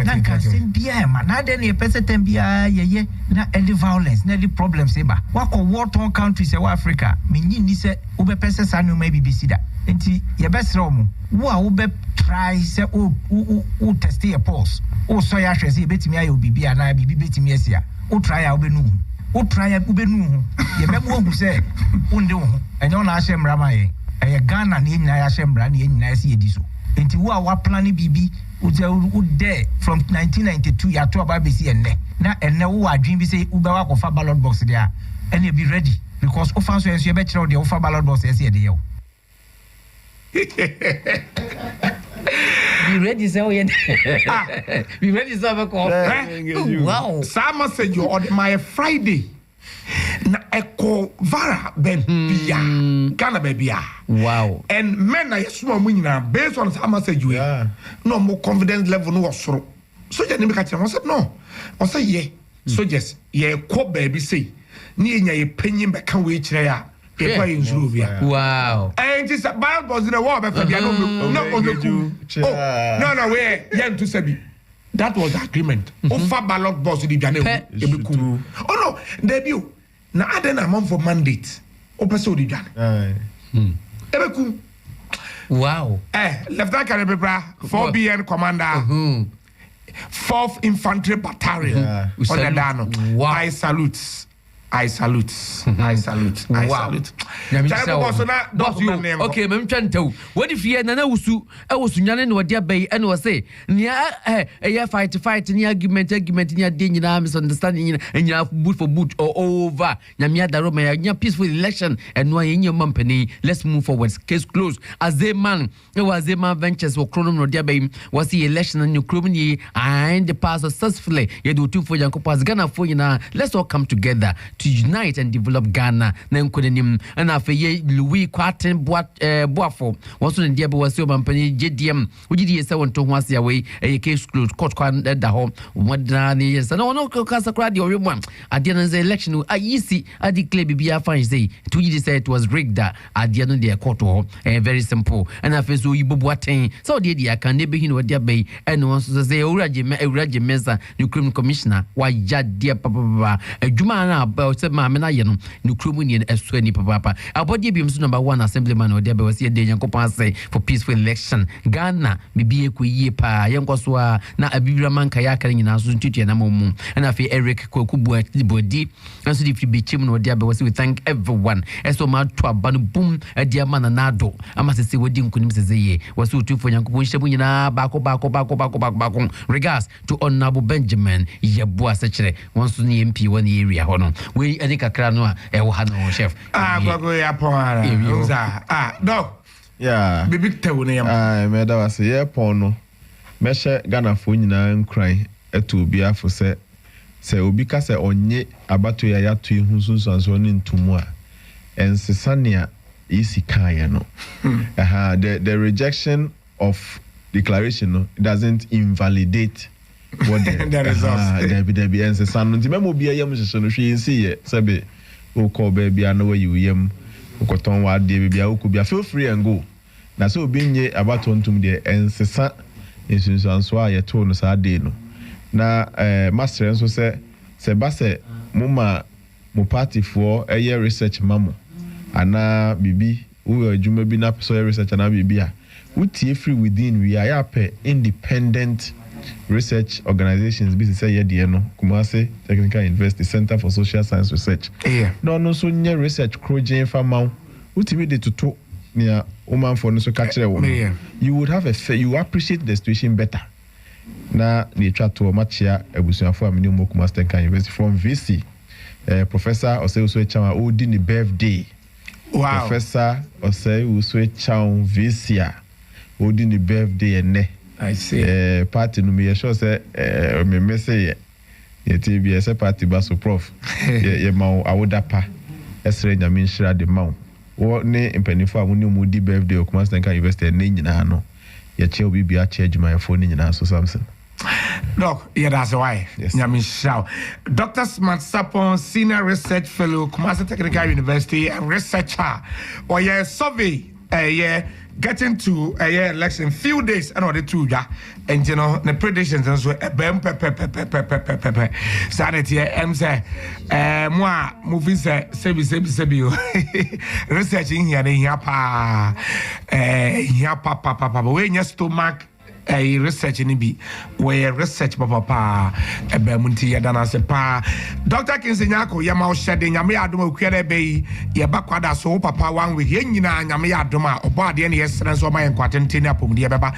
na nka sim bia ma na de ne pese tem bia ye na any violence na any problems eba wako war torn countries e Africa me nyi se obe pese sanu ma BBC da enti ye besre omo wo a obe try say o test your pulse o so ya hwese betimi ayo bibia na bibi betimi asia o try ya obenu ye mebo hu se unde ho enyo na ahye mra ma ye Ghana na nyina ya shembra na nyina esi ediso enti wo a wa plan bibi o there from 1992 ya to aba besi enne na enne wo adwin bi say ube wa kofa ballot box dia enne be ready because o fa so enso ye be kire o de o fa ballot box esi ede ye be ready say be ready say wow sama say you on my Friday na echo vara ben bia Ghana bia wow and men na yesuma mu nyina based on sama say you no more confidence level no wasoro so je ni me ka kire won say no won say ye so just ye ko baby say ni enya ye panyin be kan we kire ya in Zubia. Wow. And it's a bad was in the war, but no, where Yan to Sabi. That was the agreement. Offer ballot boss in the Ghana. Oh no, debut. Now I then amount for mandate. Opeso di Ghana. Ebeku. Wow. Lieutenant Colonel 4BN commander. 4th Infantry Battalion. On the Dano. Wow. I salute. Wow. Okay, mem twantau. What if ye nana wusu e wusu nyane no dia bay e no say nia fight ni argument ni ade nyina misunderstanding nyina boot for boot or over nyamia daro ma nya peaceful election and no yen mampani. Let's move forward. Case closed. As a man ventures or chronom no dia bay was the election and new crony and the pass successfully. Ye do two for Yankopas Ghana for yina. Let's all come together to unite and develop Ghana. Nankonim and after Louis Quarten Boafo was on the was your company JDM. We did yes, I want to once away a case closed court at the home. What years and no Casacradi or one at the end of the election. I see I declare Bibia fine say to you say it was rigged at the end of the court very simple and I feel so you boating so did I can never hear what their bay and wants to say Uraji Mesa, new criminal commissioner. Why dear Papa Jumana about Mamma Yen, new criminal as 20 Papa. Our body beams number 1 assemblyman or there was here say for peaceful election. Ghana, maybe a quay pa, Yankoswa, na a Bibraman kayaking in our Suntuti and Amomu, and I feel Eric Kokubu Bodi, and so if you be chim or there was we thank everyone. As so much to a ban boom, a dear man anado. I must say what Dim couldn't say was so too for Yanko Shabuna, Bako. Regards to Honorable Benjamin Yabua Secretary, once to the MP 1 area. Honor. We Anika Kranoa, Elohano chef. No. Yeah. Baby Tawuniam. Meda was a year porno. Mesha Ghana Funina and cry at to be for say Ubika say on ye about to ya to who's and so in Tumwa and Sesania is Kayano. The rejection of declaration doesn't invalidate what the results. There be and Sesan. Remember, be a young musician. She see it. Sabe, oh, call baby, I know where you yam. Okoton wa de baby, I could be. Feel free and go. Now, so being ye about one to me and Sesan is in so I told us I did no. Now, master and so say, Sebase, Muma, mo party for a year research mamo. Ana bibi, who are Juma bin up so research and Abibia. We free within we are independent research organizations. Business say no Kumasi Technical University Center for Social Science Research. No so near research project farm. Ultimately to near woman for no so catch you would have you appreciate the situation better. Na the chat to match here ebusuan for minimum Kumasi Technical University from VC. Professor Osei Chama Odin the birthday. Wow. Professor Osei Chama VC. Odin the birthday and I see. Party no me sure say me say ye TBS party baso prof. Ye ma awodapa. Esre nyame nhira de ma wo ne mpanifo a woni mu di birthday Kumasi Technical University ne nyina no. Ye che obi bia che adwuma ye fo ne nyina so Samson. Doc, yeah, that's why. Yes. Dr. Smart Sapon, Senior Research Fellow, Kumasi Technical University, and researcher. Or yeah, survey, getting to a election few days and the two and you know the predictions and so sanity say moi movie say sebi researching here pa we nya stomach a research ni bi where research papa munti ya dana se pa Dr. Kinsinyako ya ma shede nyame adom akuere be ye bakwada so papa 1 week ye nyina nyame adom a obo ade ne yesere so ma enkwatente ni apom de beba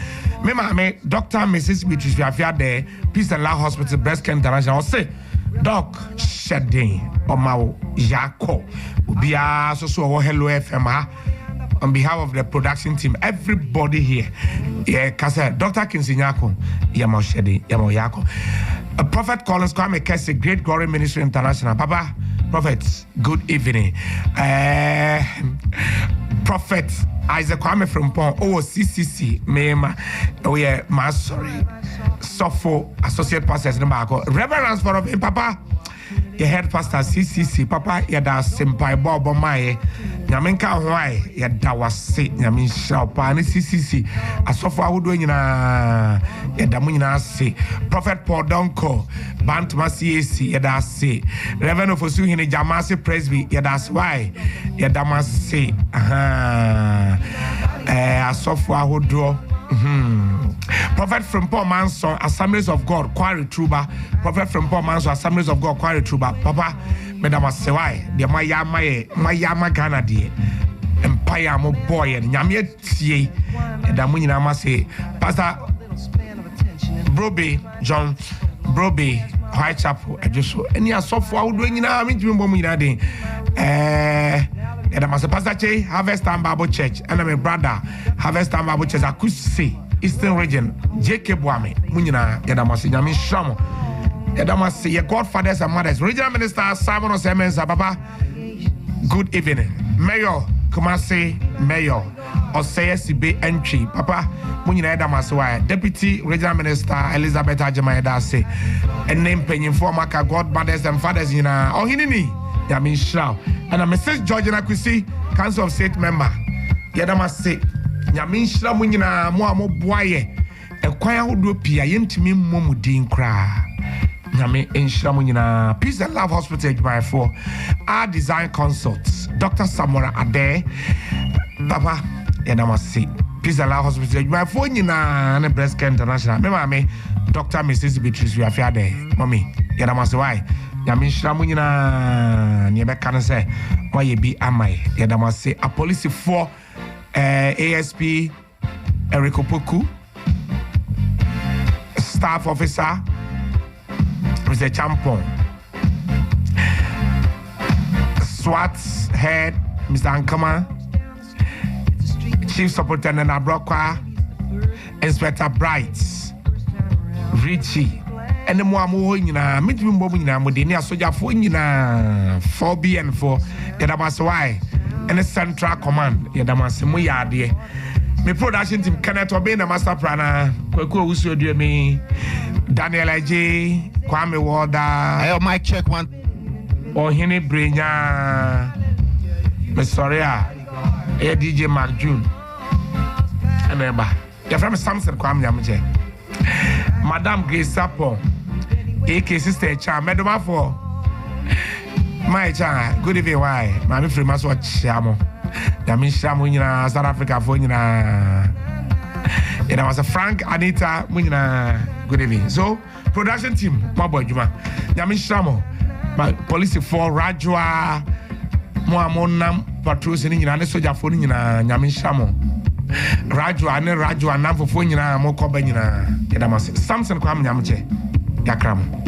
me ma me Dr. Mrs. Beatrice Afia there Peace and Love Hospital Breast Cancer International say doc shede o ma yako obia so Hello FM on behalf of the production team, everybody here, Kasa, Dr. Kinsinyako, Yamo Shedi, Yamo Yako, Prophet Collins Kwame Kese, Great Glory Ministry International, Papa, Prophet, good evening. Prophet Isaac Kwame from Pon, CCC, Mema, sorry, Sofo, Associate Pastor, Reverence for Papa. your head pastor CCC papa yada simpai bobo mae nyamenka ho ai yada wase nyamen shapa ne CCC asofo ahodo nyina yada mu nyina ase prophet Paul Donko Bantama CAC yada ase Reverend Ofosu hine Jamase Presby yada swai yada mase asofo ahodo Prophet from Paul Manson, Assemblies of God, Quarry Truba. Prophet from Paul Manson, Assemblies of God, Quarry Truba. Papa, Madam Sewai, the Mayama Ghana, dear. Empire mo boy, and Yamie T. And Damunina Mase. Pastor Brobe, John Brobe, Whitechapel, and just any software doing in our meeting woman. And I'm a Pastor Che, Harvest Time Bible Church, and I'm a brother, Harvest Time Bible Church, I could see Eastern Region, Jacob Wame, Munina, Yadamasi, Yamin Shamo, Yadamasi, your godfathers and mothers, Regional Minister Simon Osemens, Papa, good evening, Mayor, Kumasi, Mayor, Osayesibe Entry, Papa, Munina Yadamaswai, Deputy Regional Minister Elizabeth Ajamaya Dase, and name penny for Maka, godmothers and fathers in Ohinini, Yamin Shao. And I'm Mrs. Georgina Kwisi, Council of State member. Yadamase, Yamin Shramunina, Moamo Boye, a choir who do Pia Yentimi Momudin cry. Yami in Shramunina, Peace and Love Hospital by 4. Our design consults, Dr. Samora Ade, Papa, Yadamase, Peace and Love Hospital by 4 and Breast Care International. Mammy, Dr. Mrs. Beatrice, we are fair day. Mommy, Yadamase, why? Yamin Shramunina, Nebekana say, why ye be amai? Yadamase, a police for ASP Eriko Poku, staff officer, Mr. Champon, SWAT head, Mr. Ankama, Chief Superintendent Abrokwa, Inspector Bright, Richie. And the more na meet me na modenia soldier for na 4B and 4 Yadamaswai and the Central Command Yadamasimu Yadi. My production team cannot obey the master planner. Kweko Uso do me Daniel AJ, Kwame Wada. I have mic check one. Or Henny Brenya Messoria, DJ Mark June. And remember, you're from Samson Kwame Yamaje. Madame Grace Sapo. AK sister Cha Medoma for my cha good evening why my free mass watch Shamo Yamin Shamu in South Africa for and I was a Frank Anita Munina good evening. So production team my boy Juma Yamin Shamo my police for Rajwa Moamonam patrols in the soldier for Yamin Shamo Rajwa and Rajwa Nam for Fonina Mokobenina Samson Kwam Yamche Yakram.